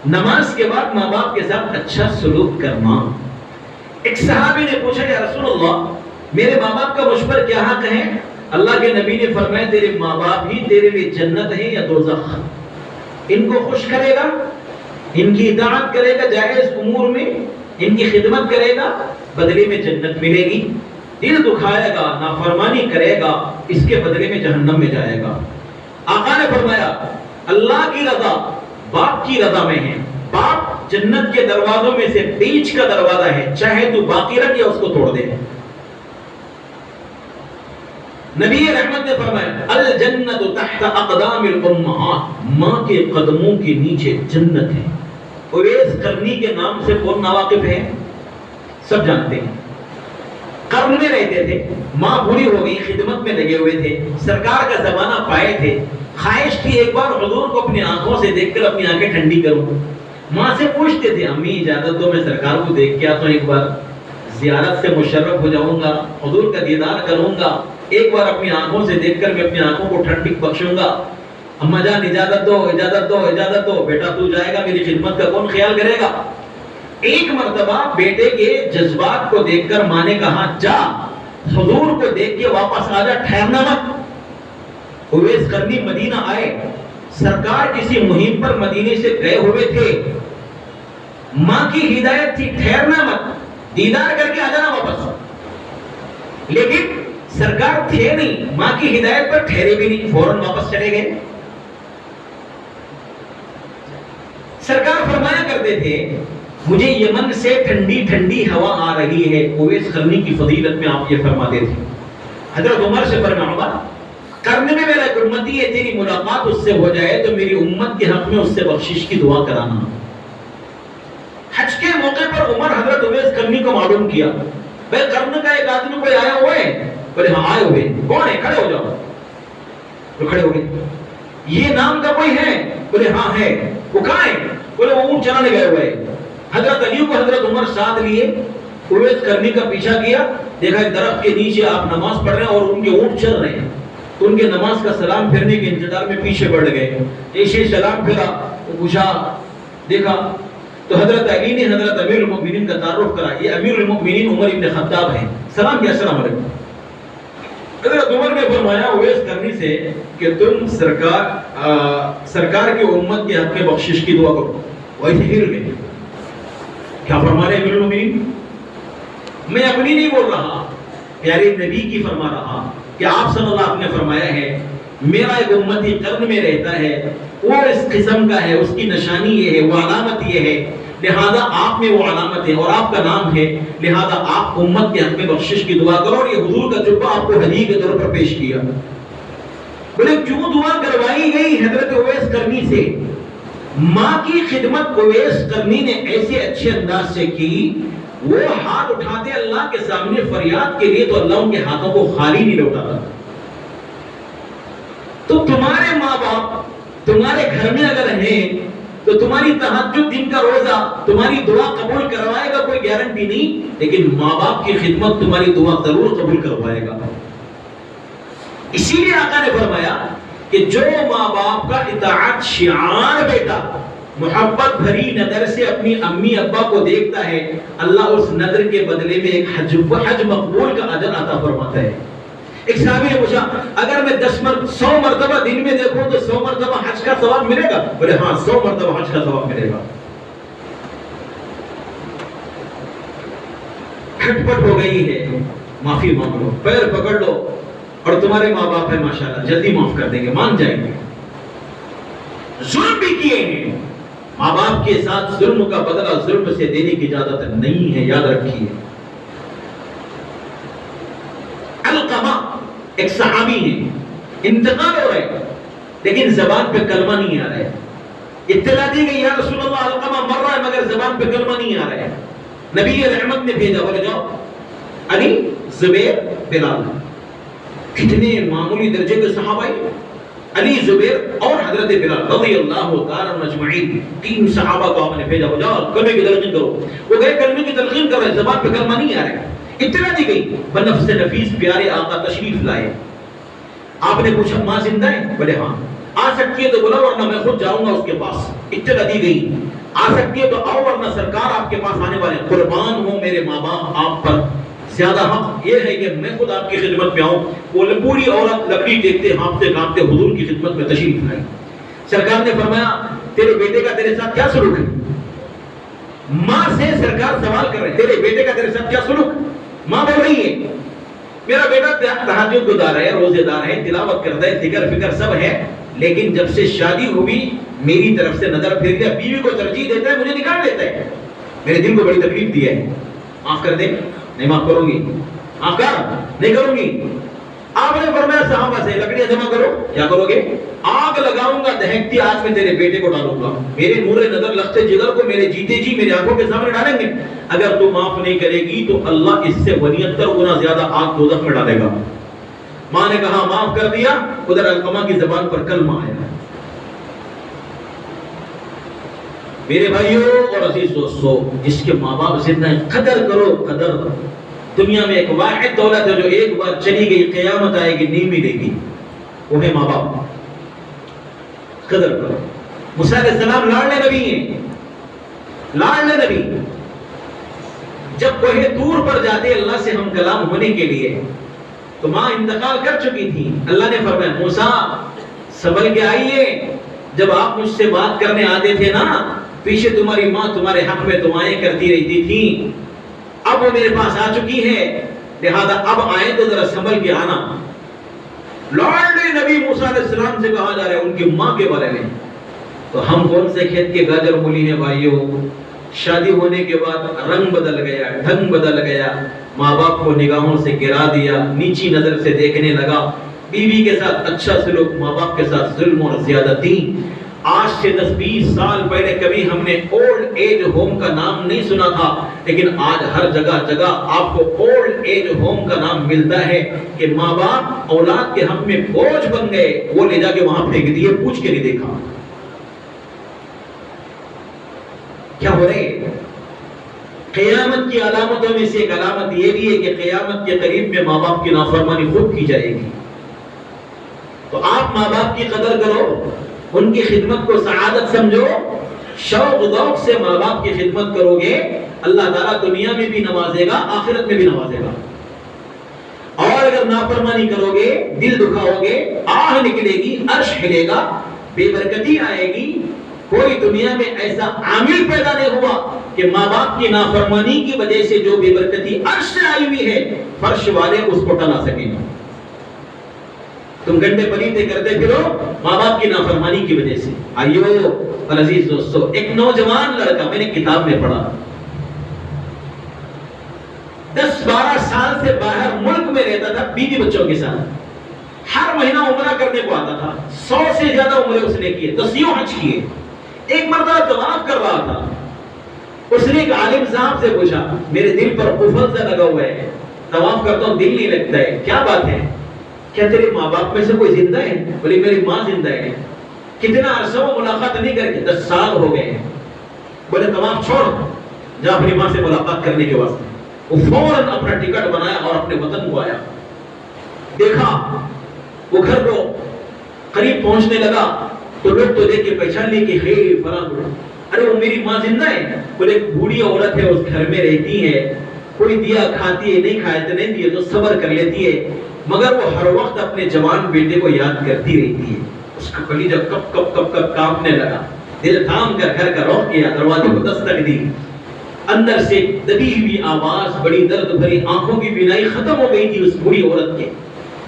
نماز کے بعد ماں باپ کے ساتھ اچھا سلوک کرنا۔ ایک صحابی نے پوچھا یا رسول اللہ میرے ماں باپ کا مجھ پر کیا حق ہے؟ اللہ کے نبی نے فرمایا تیرے ماں باپ ہی تیرے لیے جنت ہے یا دوزخ۔ ان کو خوش کرے گا، ان کی اطاعت کرے گا جائز امور میں، ان کی خدمت کرے گا، بدلے میں جنت ملے گی۔ دل دکھائے گا، نافرمانی کرے گا، اس کے بدلے میں جہنم میں جائے گا۔ آقا نے فرمایا اللہ کی رضا باپ کی رضا میں ہے۔ باپ جنت کے دروازوں میں سے بیچ کا دروازہ ہے، چاہے تو باقی رکھ یا اس کو توڑ دے۔ نبی رحمت نے فرمایا الجنت تحت اقدام الامہات، ماں کے قدموں کے نیچے جنت ہے۔ اویس قرنی کے نام سے کون ناواقف ہے؟ سب جانتے ہیں۔ قرن میں رہتے تھے، ماں بوڑھی ہو گئی، خدمت میں لگے ہوئے تھے، سرکار کا زمانہ پائے تھے، خواہش تھی ایک بار حضور کو اپنی آنکھوں سے دیکھ کر اپنی آنکھیں ٹھنڈی کروں۔ ماں سے پوچھتے تھے امی اجازت دو میں سرکار کو دیکھ کے آتا ہوں، ایک بار زیارت سے مشرف ہو جاؤں گا، حضور کا دیدار کروں گا، ایک بار اپنی آنکھوں سے دیکھ کر میں اپنی آنکھوں کو ٹھنڈک بخشوں گا۔ اماں جان اجازت دو اجازت دو اجازت دو، بیٹا تو جائے گا میری خدمت کا کون خیال کرے گا؟ ایک مرتبہ بیٹے کے جذبات کو دیکھ کر ماں نے کہا جا حضور کو دیکھ کے واپس آ جا، ٹھہرنا مت۔ اویس قرنی مدینہ آئے، سرکار کسی مہم پر مدینے سے گئے ہوئے تھے، ماں کی ہدایت تھی ٹھہرنا مت، دیدار کر کے آ جانا واپس، لیکن سرکار تھے نہیں، ماں کی ہدایت پر ٹھہرے بھی نہیں، فوراً واپس چلے گئے۔ سرکار فرمایا کرتے تھے مجھے یمن سے ٹھنڈی ٹھنڈی ہوا آ رہی ہے۔ اویس قرنی کی فضیلت میں آپ یہ فرماتے تھے۔ حضرت عمر سے فرمایا عمر قرن میں میرا ایک امتی ہے، تیری ملاقات اس سے ہو جائے تو میری امت کے حق میں اس سے بخشش کی دعا کرانا۔ حج کے موقع پر عمر حضرت اویس قرنی کو معلوم کیا، بھائی قرن کا ایک آدمی کوئی آیا ہوا ہے؟ بولے ہاں آئے ہوئے۔ کون ہے؟ کھڑے ہو جاؤ۔ تو کھڑے ہو گئے۔ یہ نام کا کوئی ہے؟ بولے ہاں ہے۔ وہ کہاں ہے؟ بولے وہ اونٹ چرانے گئے ہوئے۔ حضرت علی کو حضرت عمر ساتھ لیے، اویس قرنی کا پیچھا کیا، دیکھا ایک درخت کے نیچے آپ نماز پڑھ رہے ہیں اور ان کے اونٹ چل رہے ہیں، تو ان کے نماز کا سلام پھرنے کے انتظار میں پیچھے بڑھ گئے۔ ایسے سلام پھرا، پوچھا، دیکھا تو حضرت علی نے حضرت امیر المؤمنین کا تعارف کرا، یہ امیر المؤمنین عمر ابن خطاب ہیں۔ سلام کیا؟ السلام علیکم۔ حضرت عمر نے فرمایا اویس قرنی سے کہ تم سرکار کی امت کے حق میں بخشش کی دعا کرو۔ ویسے ہل گئے۔ کیا فرما رہے امیر المؤمنین؟ میں اپنی نہیں بول رہا، پیارے نبی کی فرما رہا کہ آپ صلی اللہ علیہ وسلم نے فرمایا ہے میرا ایک امتی قرن میں رہتا ہے، وہ اس قسم کا ہے، اس کی نشانی یہ ہے، وہ علامت یہ ہے، لہذا آپ میں وہ علامت ہے اور آپ کا نام ہے، لہذا آپ امت کے حق میں بخشش کی دعا کرو۔ اور یہ حضور کا جبہ آپ کو ہدیہ کے طور پر پیش کیا۔ بولے کیوں دعا کروائی گئی حضرت اویس قرنی سے؟ ماں کی خدمت اویس قرنی نے ایسے اچھے انداز سے کی، وہ ہاتھ اٹھاتے اللہ کے سامنے فریاد کے لیے تو اللہ ان کے ہاتھوں کو خالی نہیں لوٹاتا۔ تو تمہارے ماں باپ تمہارے گھر میں اگر ہیں تو تمہاری تہجد دن کا روزہ تمہاری دعا قبول کروائے گا کوئی گارنٹی نہیں، لیکن ماں باپ کی خدمت تمہاری دعا ضرور قبول کروائے گا۔ اسی لیے آقا نے فرمایا کہ جو ماں باپ کا اطاعت شعار بیٹا محبت بھری نظر سے اپنی امی ابا کو دیکھتا ہے، اللہ اس نظر کے بدلے میں ایک حج مقبول کا اجر عطا فرماتا ہے۔ ایک صحابی نے پوچھا اگر میں 100 مرتبہ دن میں دیکھوں تو 100 مرتبہ حج کا ثواب ملے گا؟ بولے ہاں 100 مرتبہ حج کا ثواب ملے گا۔ کھٹپٹ ہو گئی ہے، معافی مانگ لو، پیر پکڑ لو، اور تمہارے ماں باپ ہیں ماشاءاللہ جلدی معاف کر دیں گے، مان جائیں گے۔ ظلم بھی کیے ہیں، ماں باپ کے ساتھ ظلم کا بدلہ ظلم سے دینے کی اجازت نہیں ہے، یاد رکھیے۔ علقمہ ایک صحابی ہے، انتقال ہو رہا ہے لیکن زبان پہ کلمہ نہیں آ رہا ہے۔ اطلاع دی گئی یا رسول اللہ علقمہ مر رہا ہے مگر زبان پہ کلمہ نہیں آ رہا ہے۔ نبی رحمت نے بھیجا، بولے جاؤ علی، زبیر، بلال کتنے معمولی درجے کے صحابہ، علی، زبیر اور حضرت بلال رضی اللہ تعالیٰ عنہ اجمعین، 3 صحابہ کو آپ نے بھیجا، جاؤ کلمے کی تلقین کرو۔ وہ گئے کلمے کی تلقین کر رہے، زبان پہ کلمہ نہیں آ رہا، اطلاع دی گئی، بنفس نفیس پیارے آقا تشریف لائے۔ آپ نے پوچھا ماں زندہ ہے؟ بولے ہاں۔ آ سکتی ہے تو بلاؤ ورنہ میں خود جاؤں گا اس کے پاس۔ اطلاع دی گئی، آ سکتی ہے تو آؤ ورنہ سرکار آپ کے پاس آنے والے۔ قربان ہوں میرے ماں باپ آپ پر، زیادہ حق یہ ہے کہ میں خود آپ کی خدمت میں آؤں۔ وہ پوری عورت لکڑی ٹیکتے ہانپتے کانپتے حضور کی خدمت میں تشریف لائی۔ سرکار نے فرمایا تیرے بیٹے کا تیرے ساتھ کیا سلوک ہے؟ ماں سے سرکار سوال کر رہے ہیں تیرے بیٹے کا تیرے ساتھ کیا سلوک؟ ماں بول رہی ہے میرا بیٹا تہجد گزار ہے، روزے دار ہے، تلاوت کرتا ہے، ذکر فکر سب ہے، لیکن جب سے شادی ہوئی میری طرف سے نظر پھیر گیا، بیوی کو ترجیح دیتا ہے، مجھے نکال دیتا ہے، میرے دل کو بڑی تکلیف دی ہے، معاف کر دے۔ نہیں معاف کروں گی، معاف کر نہیں کروں گی۔ آپ نے فرمایا صحابہ سے لکڑیاں جمع کرو، کیا کرو گے؟ آگ لگاؤں گا، دہکتی آگ میں تیرے بیٹے کو ڈالوں گا، میرے نور نظر لختے جگر کو میرے جیتے جی میرے آنکھوں کے سامنے ڈالیں گے، اگر تو معاف نہیں کرے گی تو اللہ اس سے 72 گنا زیادہ آگ دوزخ میں ڈالے گا۔ ماں نے کہا معاف کر دیا، ادھر علقمہ کی زبان پر کلمہ آیا۔ میرے بھائیوں اور عزیز دوستو، جس کے ماں باپ زندہ ہیں قدر کرو، قدر۔ دنیا میں ایک واحد دولت ہے جو ایک بار چلی گئی قیامت آئے گی نہیں ملے گی، وہ ہے ماں باپ۔ قدر کرو۔ موسیٰ علیہ السلام لاڈلے نبی ہیں، لاڈلے نبی، جب کوہ طور پر جاتے اللہ سے ہم کلام ہونے کے لیے تو ماں انتقال کر چکی تھی، اللہ نے فرمایا موسیٰ سنبھل کے آئیے، جب آپ مجھ سے بات کرنے آتے تھے نا پیچھے تمہاری ماں تمہارے حق میں دعائیں کرتی رہتی تھی، اب وہ میرے پاس آ چکی ہے، لہذا اب آئے تو ذرا سنبھل کے آنا۔ لاڈلے نبی موسیٰ علیہ السلام سے کہا جا رہا ہے ان کی ماں کے بارے میں، تو ہم کون سے کھیت کے گاجر مولی ہیں بھائیوں؟ شادی ہونے کے بعد رنگ بدل گیا، ڈھنگ بدل گیا، ماں باپ کو نگاہوں سے گرا دیا، نیچی نظر سے دیکھنے لگا، بیوی کے ساتھ اچھا سلوک، ماں باپ کے ساتھ ظلم اور زیادتی۔ آج سے 10-20 سال پہلے کبھی ہم نے اولڈ ایج ہوم کا نام نہیں سنا تھا، لیکن آج ہر جگہ جگہ آپ کو اولڈ ایج ہوم کا نام ملتا ہے کہ ماں باپ اولاد کے حق میں بوجھ بن گئے، وہ لے جا کے وہاں پھینک دیے، پوچھ کے نہیں دیکھا۔ کیا ہو رہے ہیں؟ قیامت کی علامتوں میں سے ایک علامت یہ بھی ہے کہ قیامت کے قریب میں ماں باپ کی نافرمانی خود کی جائے گی۔ تو آپ ماں باپ کی قدر کرو، ان کی خدمت کو سعادت سمجھو، شوق ذوق سے ماں باپ کی خدمت کرو گے، اللہ تعالیٰ دنیا میں بھی نوازے گا، آخرت میں بھی نوازے گا۔ اور اگر نافرمانی کرو گے، دل دکھاؤ گے، آہ نکلے گی، عرش ہلے گا، بے برکتی آئے گی۔ کوئی دنیا میں ایسا عامل پیدا نہیں ہوا کہ ماں باپ کی نافرمانی کی وجہ سے جو بے برکتی عرش سے آئی ہوئی ہے فرش والے اس کو ٹلا سکیں۔ تم گنڈے پلیتے کرتے پھرو ماں باپ کی نافرمانی کی وجہ سے۔ آئیو اور عزیز دوستو، ایک نوجوان لڑکا میں نے کتاب میں پڑھا، 10-12 سال سے باہر ملک میں رہتا تھا بیوی بچوں کے ساتھ، ہر مہینہ عمرہ کرنے کو آتا تھا، 100 سے زیادہ عمرے اس نے کیے، 10 حج کیے۔ ایک مرتبہ طواف کر رہا تھا، اس نے ایک عالم صاحب سے پوچھا میرے دل پر قفل سا لگا ہوا ہے، طواف کرتا ہوں دل نہیں لگتا ہے، کیا بات ہے؟ کیا تیرے ماں باپ میں سے کوئی زندہ ہے؟ بولے میری ماں زندہ ہے۔ کتنا عرصہ وہ ملاقات نہیں کر کے؟ 10 سال ہو گئے ہیں۔ بولے طواف چھوڑ، جا اپنی ماں سے ملاقات کرنے کے واسطے۔ وہ فوراً اپنا ٹکٹ بنایا اور اپنے وطن کو آیا، دیکھا وہ گھر کو قریب پہنچنے لگا تو لوگ تو دیکھ کے پہچان لی کہ ہے فلاں، ارے وہ میری ماں زندہ ہے۔ بولے بوڑھی عورت ہے، اس گھر میں رہتی ہے، کوئی دیا کھاتی ہے، نہیں کھائے تو نہیں دیے تو صبر کر لیتی ہے، مگر وہ ہر وقت اپنے جوان بیٹے کو یاد کرتی رہتی ہے۔ اس کا کلیجہ کپ کپ کپ کپ کانپنے لگا، دل تھام کر گھر کا رخ کیا، دروازے کو دستک دی، اندر سے دبی ہوئی آواز، بڑی درد بھری آنکھوں کی بینائی ختم ہو گئی تھی اس بوڑھی عورت کے۔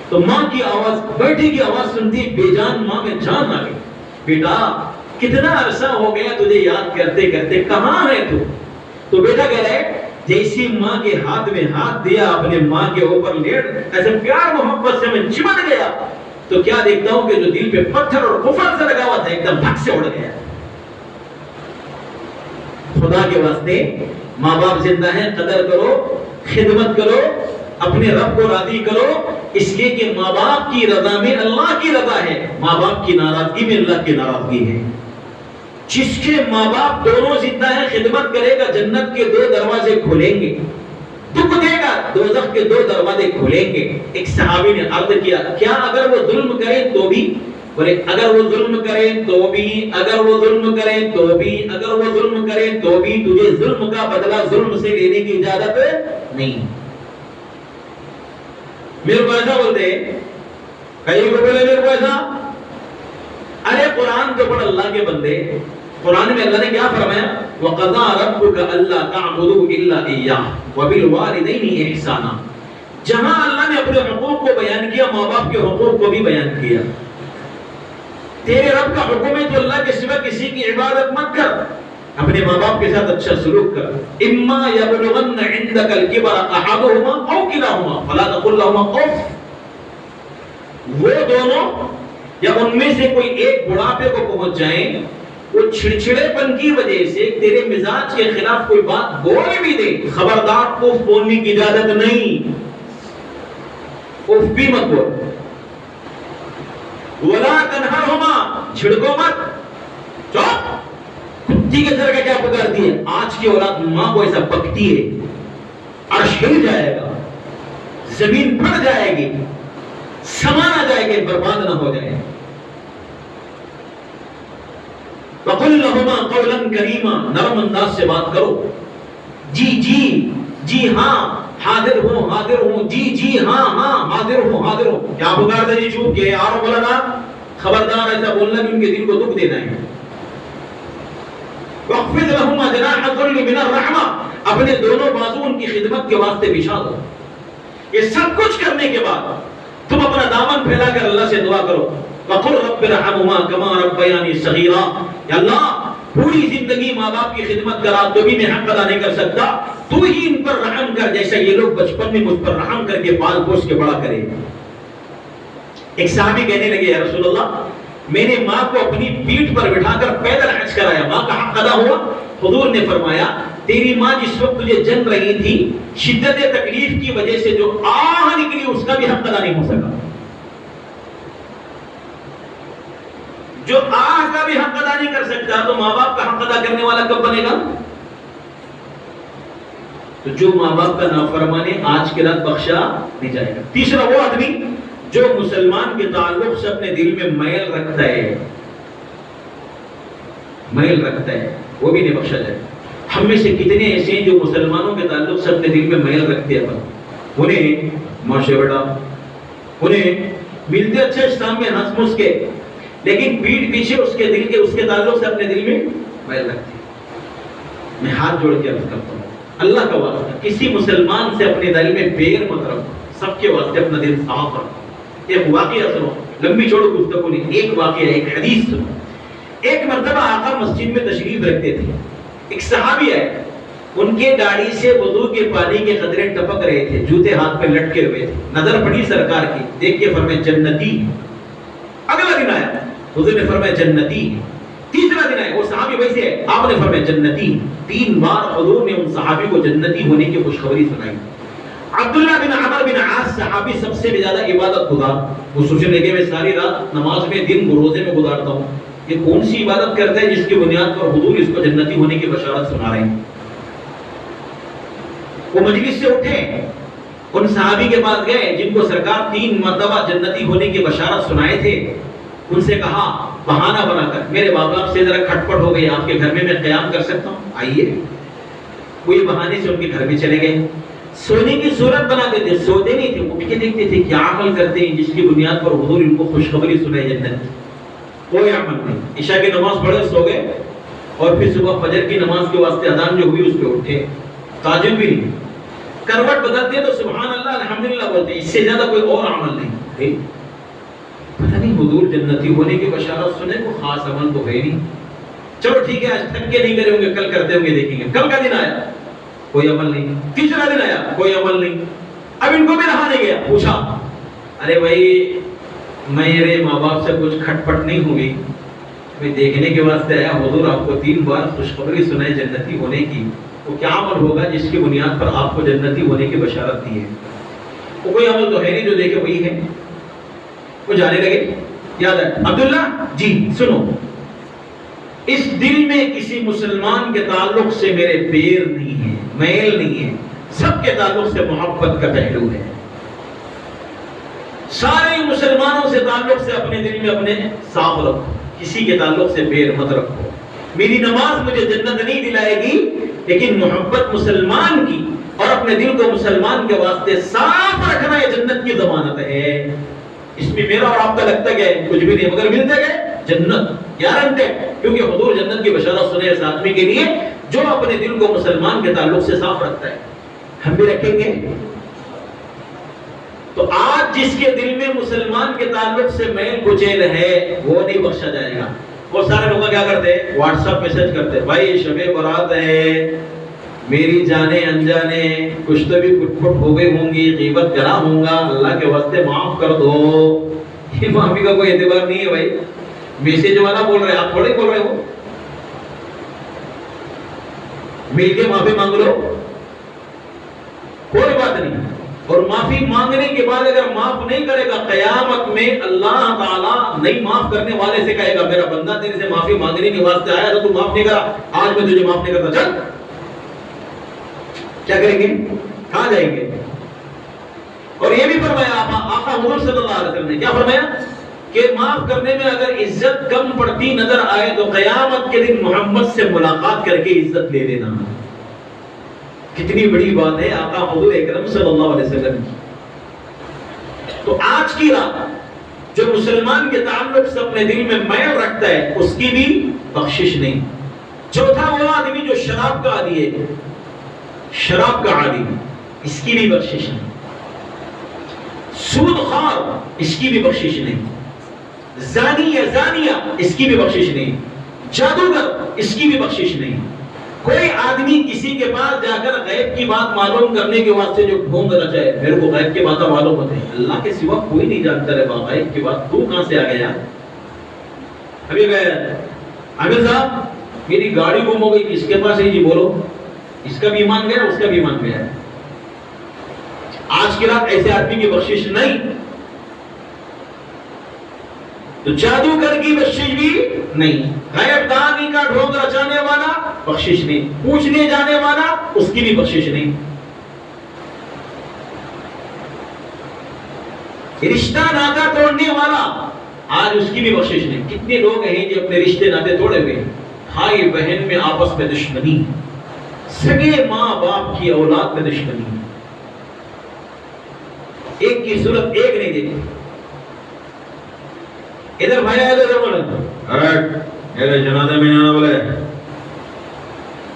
تو ماں کی آواز، بیٹے کی آواز سنتی بے جان ماں میں جان آ گئی، بیٹا کتنا عرصہ ہو گیا تجھے یاد کرتے کرتے، کہاں ہے تو بیٹا کہہ رہے جیسی ماں کے ہاتھ میں ہاتھ دیا، اپنے ماں کے اوپر لیٹ ایسے پیار محبت سے میں چمٹ گیا تو کیا دیکھتا ہوں کہ جو دل پہ پتھر اور قفل سے لگا ہوا تھا ایک دم بھگ سے اڑ گیا۔ خدا کے واسطے ماں باپ زندہ ہیں، قدر کرو، خدمت کرو، اپنے رب کو راضی کرو، اس لیے کہ ماں باپ کی رضا میں اللہ کی رضا ہے، ماں باپ کی ناراضگی میں اللہ کی ناراضگی ہے۔ جس کے ماں باپ دونوں زندہ ہیں خدمت کرے گا، جنت کے 2 دروازے کھولیں گے، دکھ دے گا دوزخ کے 2 دروازے کھولیں گے۔ ایک صحابی نے عرض کیا کیا اگر وہ ظلم کریں تو بھی؟ بولے اگر وہ ظلم کریں تو بھی، اگر وہ ظلم کریں تو بھی، اگر وہ ظلم کریں تو بھی تجھے ظلم کا بدلہ ظلم سے لینے کی اجازت نہیں۔ میرے کو ایسا بولتے کئی کو بولے میرے کو ایسا، ارے قرآن کے اوپر اللہ کے بندے، قرآن میں اللہ نے کیا فرمایا؟ وَقَضَىٰ رَبُّكَ أَلَّا تَعْبُدُوا إِلَّا إِيَّاهُ وَبِالْوَالِدَيْنِ إِحْسَانًا۔ جہاں اللہ نے اپنے حقوق کو بیان کیا، ماں باپ کے حقوق کو بھی بیان کیا۔ تیرے رب کا حکم ہے تو اللہ کے سوا کسی کی عبادت مت کر، اپنے ماں باپ کے ساتھ اچھا سلوک کر۔ اما یبلغن عندک الکبر احدهما او کلاهما فلا تقل لهما اف۔ وہ دونوں یا ان میں سے کوئی ایک بڑھاپے کو پہنچ جائیں، وہ چھڑچھڑے پن کی وجہ سے تیرے مزاج کے خلاف کوئی بات بول بھی دے، خبردار اف بولنے کی اجازت نہیں، اف بھی مت بول۔ ولا تنہرهما، چھڑکو مت، چپ۔ کتی کے سر کا کیا پکارتی ہے؟ آج کی اولاد ماں کو ایسا بکتی ہے، عرش ہل جائے گا، زمین پھٹ جائے گی، سما نہ جائے گی، برباد نہ ہو جائے۔ وَقُلْ لَهُمَا قَوْلًا كَرِيمًا، نرم انداز سے بات کرو۔ جی جی جی ہاں حاضر ہوں حاضر ہوں، جی جی ہاں ہاں حاضر ہوں حاضر ہوں۔ کیا پکارتا جی چوپ کے یار مولانا، خبردار ایسا بولنا کہ ان کے دل کو دکھ دینا ہے۔ وَاخْفِضْ لَهُمَا جَنَاحَ الذُّلِّ مِنَ الرَّحْمَةِ، اپنے دونوں بازو ان کی خدمت کے واسطے بچھا دو۔ یہ سب کچھ کرنے کے بعد تم اپنا دامن پھیلا کر اللہ سے دعا کرو، وَقُلْ رَبِّ ارْحَمْهُمَا كَمَا رَبَّيَانِي صَغِيرًا، یا اللہ پوری زندگی ماں باپ کی خدمت کرا تو بھی میں حق ادا نہیں کر سکتا، تو ہی ان پر رحم کر جیسا یہ لوگ بچپن میں مجھ پر رحم کر کے پال پوس کے بڑا کرے۔ ایک صحابی کہنے لگے یا رسول اللہ، میں نے ماں کو اپنی پیٹھ پر بٹھا کر پیدل حج کرایا، ماں کا حق ادا ہوا؟ حضور نے فرمایا تیری ماں جس وقت تجھے جن رہی تھی، شدت تکلیف کی وجہ سے جو آہ نکلی اس کا بھی حق ادا نہیں ہو سکا، جو آہ کا بھی حق ادا نہیں کر سکتا تو ماں باپ کا حق ادا کرنے والا کب بنے گا؟ تو جو ماں باپ کا نافرمانی آج کے رات بخشا نہیں جائے گا۔ تیسرا وہ آدمی جو مسلمان کے تعلق سے اپنے دل میں میل رکھتا ہے، میل رکھتا ہے، وہ بھی نہیں بخشا جائے گا۔ ہم میں سے کتنے ایسے ہیں جو مسلمانوں کے تعلق سے اپنے دل میں میل رکھتے ہیں، انہیں معاشرے بیٹا انہیں ملتے اچھے اسلام میں ہنس مس کے، لیکن پیٹھ پیچھے اس کے دل کے اس کے تعلق سے اپنے دل میں میل رکھتے ہیں۔ میں ہاتھ جوڑ کے عرض کرتا ہوں اللہ کا واسطہ کسی مسلمان سے اپنے دل میں بیر مت رکھو، سب کے واسطے اپنا دل صاف رکھو۔ ایک واقعہ سنو، لمبی چھوڑو گفتگو نہیں، ایک واقعہ ایک حدیث سنو۔ ایک مرتبہ آقا مسجد میں تشریف رکھتے تھے، ایک صحابی آئے، ان کے داڑھی سے وضو کے پانی کے قطرے ٹپک رہے تھے، جوتے ہاتھ پہ لٹکے ہوئے تھے، نظر پڑی سرکار کی، دیکھ کے فرمائے جنتی۔ اگلا دن آیا، حضور نے فرمایا جنتی۔ تیسرا دن آئے، وہ صحابی ویسے ہے، آپ نے فرمایا جنتی۔ 3 بار حضور نے ان صحابی کو جنتی ہونے کی خوشخبری سنائی۔ عبداللہ بن عمر بن عاص صحابی سب سے زیادہ عبادت گزار، وہ سوچنے لگے میں ساری رات نماز میں دن روزے میں گزارتا ہوں، یہ کون سی عبادت کرتا ہے جس کی بنیاد پر حضور اس کو جنتی ہونے کی بشارت سنا رہے ہیں۔ وہ مجلس سے اٹھے، ان صحابی کے پاس گئے جن کو سرکار 3 مرتبہ جنتی ہونے کی بشارت سنائے تھے، ان سے کہا بہانہ بنا کر میرے باپ سے ذرا کھٹپٹ ہو گئی، آپ کے گھر میں قیام کر سکتا ہوں، آئیے۔ وہ یہ بہانے سے ان کے گھر میں چلے گئے، سونے کی صورت بناتے تھے، سوتے نہیں تھے، اٹھ کے دیکھتے تھے کیا عمل کرتے ہیں جس کی بنیاد پر حضور ان کو خوشخبری سنائے جنت کی۔ کوئی عمل نہیں، عشاء کی نماز پڑھے سو گئے، اور پھر صبح فجر کی نماز کے واسطے اذان جو ہوئی اس پہ اٹھے، تاجد بھی نہیں، کروٹ بدلتے تو سبحان اللہ الحمدللہ بولتے، اس سے زیادہ کوئی اور عمل نہیں۔ پتہ نہیں حضور جنتی ہونے کی بشارت سنے کو خاص عمل تو ہے نہیں، چلو ٹھیک ہے آج تھک کے نہیں کریں گے، کل کرتے ہوں گے، دیکھیں گے۔ کل کا دن آیا کوئی عمل نہیں، تیسرا دن آیا کوئی عمل نہیں، اب ان کو بھی رہا نہیں گیا، پوچھا ارے بھائی میرے ماں باپ سے کچھ کھٹپٹ نہیں ہوئی، میں دیکھنے کے واسطے آیا، حضور آپ کو 3 بار خوشخبری سنائی جنتی ہونے کی، وہ کیا عمل ہوگا جس کی بنیاد پر آپ کو جنتی ہونے کی بشارت دی ہے؟ وہ کوئی عمل تو ہے نہیں جو دیکھے وہی ہے. وہ جانے لگے. یاد ہے عبداللہ جی سنو، اس دل میں کسی مسلمان کے تعلق سے میرے پیر نہیں ہے، میل نہیں ہے، سب کے تعلق سے محبت کا پہلو ہے. سارے مسلمانوں سے تعلق سے اپنے دل میں اپنے صاف رکھو، کسی کے تعلق سے پیر مت رکھو. میری نماز مجھے جنت نہیں دلائے گی، لیکن محبت مسلمان کی اور اپنے دل کو مسلمان کے واسطے صاف رکھنا یہ جنت کی ضمانت ہے. اس میں میرا اور آپ کا لگتا ہے کچھ بھی نہیں، مگر ملتا ہے جنت گارنٹی، کیونکہ حضور جنت کی بشارت سنے اس آدمی کے لیے جو اپنے دل کو مسلمان کے تعلق سے صاف رکھتا ہے. ہم بھی رکھیں گے. تو آج جس کے دل میں مسلمان کے تعلق سے میل کچیل ہے وہ نہیں بخشا جائے گا. اور سارے لوگ کیا کرتے ہیں؟ واٹس ایپ میسج کرتے ہیں، بھائی شب برات ہے، میری جانے انجانے کچھ تو بھی کٹ پٹ ہو گئی ہوں گی، غیبت کرا ہوں گا، اللہ کے واسطے معاف کر دو. یہ معافی کا کوئی اعتبار نہیں ہے بھائی. میسج والا بول رہے ہیں، آپ تھوڑے بول رہے ہو. مل کے معافی مانگ لو، کوئی بات نہیں. اور معافی مانگنے کے بعد اگر معاف نہیں کرے گا، قیامت میں اللہ تعالیٰ نہیں معاف کرنے والے سے کہے گا میرا بندہ تیرے سے معافی مانگنے کے واسطے آیا تو معاف نہیں کرا، آج میں تجھے معاف نہیں کرتا، چل. کیا کریں گے؟ کہاں جائیں گے؟ اور یہ بھی فرمایا آقا حضور صلی اللہ علیہ وسلم نے، کیا فرمایا کہ معاف کرنے میں اگر عزت کم پڑتی نظر آئے تو قیامت کے دن محمد سے ملاقات کر کے عزت لے لینا. کتنی بڑی بات ہے آقا حضور اکرم صلی اللہ علیہ وسلم کی. تو آج کی رات جو مسلمان کے تعلق سے اپنے دل میں میل رکھتا ہے اس کی بھی بخشش نہیں. چوتھا وہ آدمی جو شراب کا عادی ہے، شراب کا عادی، اس کی بھی بخشش نہیں. سود خور، اس کی بھی بخشش نہیں. زانی یا زانیہ، اس کی بھی بخشش نہیں. جادوگر، اس کی بھی بخشش نہیں. کوئی آدمی کسی کے پاس جا کر غیب کی بات معلوم کرنے کے واسطے جو ڈھونگ رہا ہے، میرے کو غیب کی باتیں معلوم ہوتے ہیں، اللہ کے سوا کوئی نہیں جانتا رہے بابا غیب کی بات، تو کہاں سے آ گیا؟ ابھی گئے عامر صاحب میری گاڑی گم ہو گئی، کس کے پاس ہے جی؟ بولو. اس کا بھی ایمان گیا، اس کا بھی ایمان گیا. آج کی رات ایسے آدمی کی بخشش نہیں. تو جادوگر کی بخشش بھی نہیں. غیب دانی کا ڈھونگ رچانے والا بخشش نہیں. پوچھنے جانے والا اس کی بھی بخشش نہیں. رشتہ ناتا توڑنے والا آج اس کی بھی بخشش نہیں. کتنے لوگ ہیں جو اپنے رشتے ناتے توڑے ہوئے، بھائی بہن میں آپس میں دشمنی، سگے ماں باپ کی اولاد میں دشمنی، ایک کی صورت ایک نہیں دیکھی. ادھر بھائی آئے ادھر بولے میرے جنازے میں آنا بولے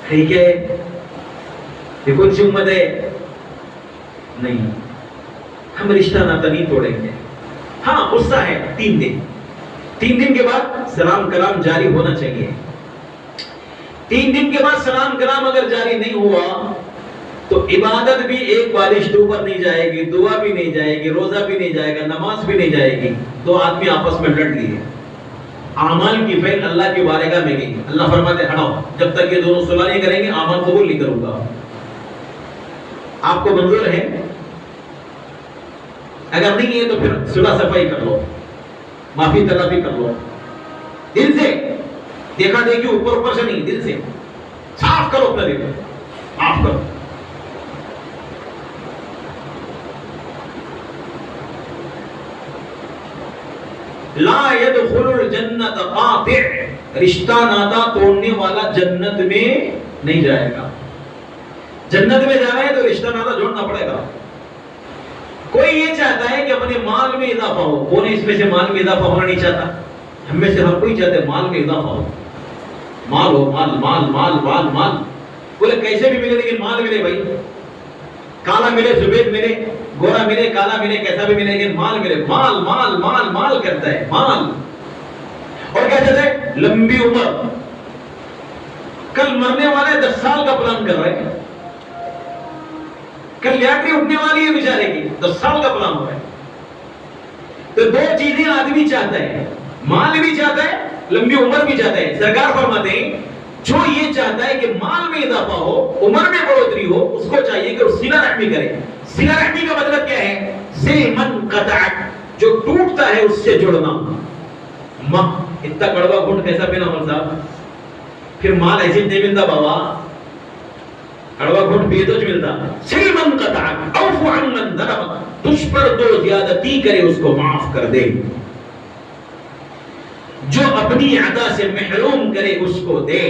ٹھیک ہے، یہ کون سی امت ہے؟ نہیں، ہم رشتہ ناتا نہیں توڑیں گے. ہاں غصہ ہے 3 دن، 3 دن کے بعد سلام کلام جاری ہونا چاہیے. 3 دن کے بعد سلام کلام اگر جاری نہیں ہوا تو عبادت بھی ایک بارش کے اوپر نہیں جائے گی، دعا بھی نہیں جائے گی، روزہ بھی نہیں جائے گا، نماز بھی نہیں جائے گی. 2 آدمی آپس میں لڑ لیے، اعمال کی فیل اللہ کی بارگاہ میں گئی. اللہ فرماتے ہٹاؤ، جب تک یہ دونوں صلح نہیں کریں گے اعمال قبول نہیں کروں گا. آپ کو منظور ہے؟ اگر نہیں ہے تو پھر صلح صفائی کر لو، معافی تلافی کر لو، دل سے دیکھا دیکھی اوپر اوپر سے نہیں، دل سے صاف کرو اپنا دل، معاف کرو. لا يدخل الجنت قاطع، رشتہ ناتا توڑنے والا جنت میں نہیں جائے گا. جنت میں جانا ہے تو رشتہ ناتا جوڑنا پڑے گا. کوئی یہ چاہتا ہے کہ اپنے مال میں اضافہ ہو، کون اس میں سے مال میں اضافہ ہونا نہیں چاہتا؟ ہم میں سے ہر کوئی چاہتا ہے مال میں اضافہ ہو، مال ہو، مال مال مال مال مال. بولے کیسے بھی ملے لیکن مال ملے بھائی. کالا ملے سفید ملے، گورا ملے کالا ملے، کیسا بھی ملے لیکن مال ملے. مال مال مال مال کرتا ہے مال. اور کیا چاہتے ہیں؟ لمبی عمر. کل مرنے والے 10 سال کا پلان کر رہے ہیں، کل لیاٹری اٹھنے والی ہے بیچارے کی، 10 سال کا پلان ہو رہا ہے. تو 2 چیزیں آدمی چاہتا ہے، مال بھی چاہتا ہے، لمبی عمر بھی چاہتا ہے. سرکار فرماتے ہیں جو یہ چاہتا ہے کہ مال میں اضافہ ہو، عمر میں بڑھوتری ہو، اس کو چاہیے کہ وہ صلہ رحمی کرے۔ صلہ رحمی کا مطلب کیا ہے؟ سلمن قطعک، جو ٹوٹتا ہے اس سے جڑنا۔ ماں اتنا کڑوا گھونٹ کیسا پینا عمر صاحب؟ پھر مال ایسے نہیں ملتا بابا، کڑوا گھونٹ پیے تو ملتا۔ سلمن قطعک اوف عن من ظلمک، تجھ پر جو زیادتی کرے اس کو معاف کر دے، جو اپنی عطا سے محروم کرے اس کو دے۔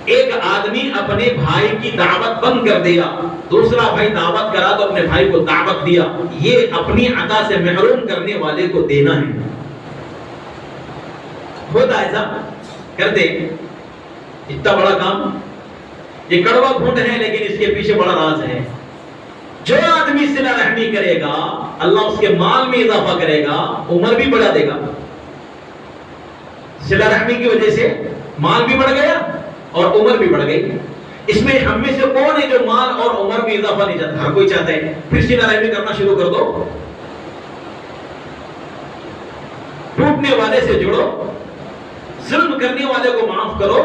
ایک آدمی اپنے بھائی کی دعوت بند کر دیا، دوسرا بھائی دعوت کرا تو اپنے بھائی کو دعوت دیا، یہ اپنی عطا سے محروم کرنے والے کو دینا ہے۔ ہوتا ایسا؟ کر دے اتنا بڑا کام، یہ کڑوا گھونٹ ہے لیکن اس کے پیچھے بڑا راز ہے۔ جو آدمی صلہ رحمی کرے گا اللہ اس کے مال میں اضافہ کرے گا، عمر بھی بڑھا دے گا۔ صلہ رحمی کی وجہ سے مال بھی بڑھ گیا اور عمر بھی بڑھ گئی۔ اس میں ہم میں سے کون ہے جو مال اور عمر میں اضافہ نہیں چاہتا؟ ہر کوئی چاہتا ہے۔ پھر صلہ رحمی کرنا شروع کر دو، ٹوٹنے والے سے جڑو، ظلم کرنے والے کو معاف کرو،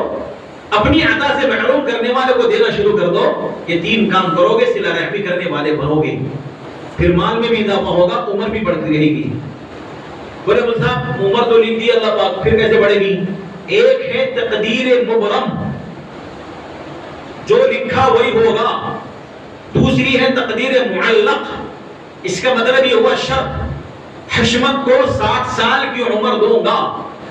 اپنی عطا سے محروم کرنے والے کو دینا شروع کر دو۔ یہ تین کام کرو گے صلہ رحمی کرنے والے بنو گے، پھر مال میں بھی اضافہ ہوگا، عمر بھی بڑھتی رہے گی۔ بولے مول صاحب عمر تو لکھ دی اللہ پاک، پھر کیسے بڑھے گی؟ ایک ہے تقدیر مبرم، جو لکھا وہی ہوگا، دوسری ہے تقدیر معلق، اس کا مطلب یہ ہوا شرط، حشمت کو 60 سال کی عمر دوں گا،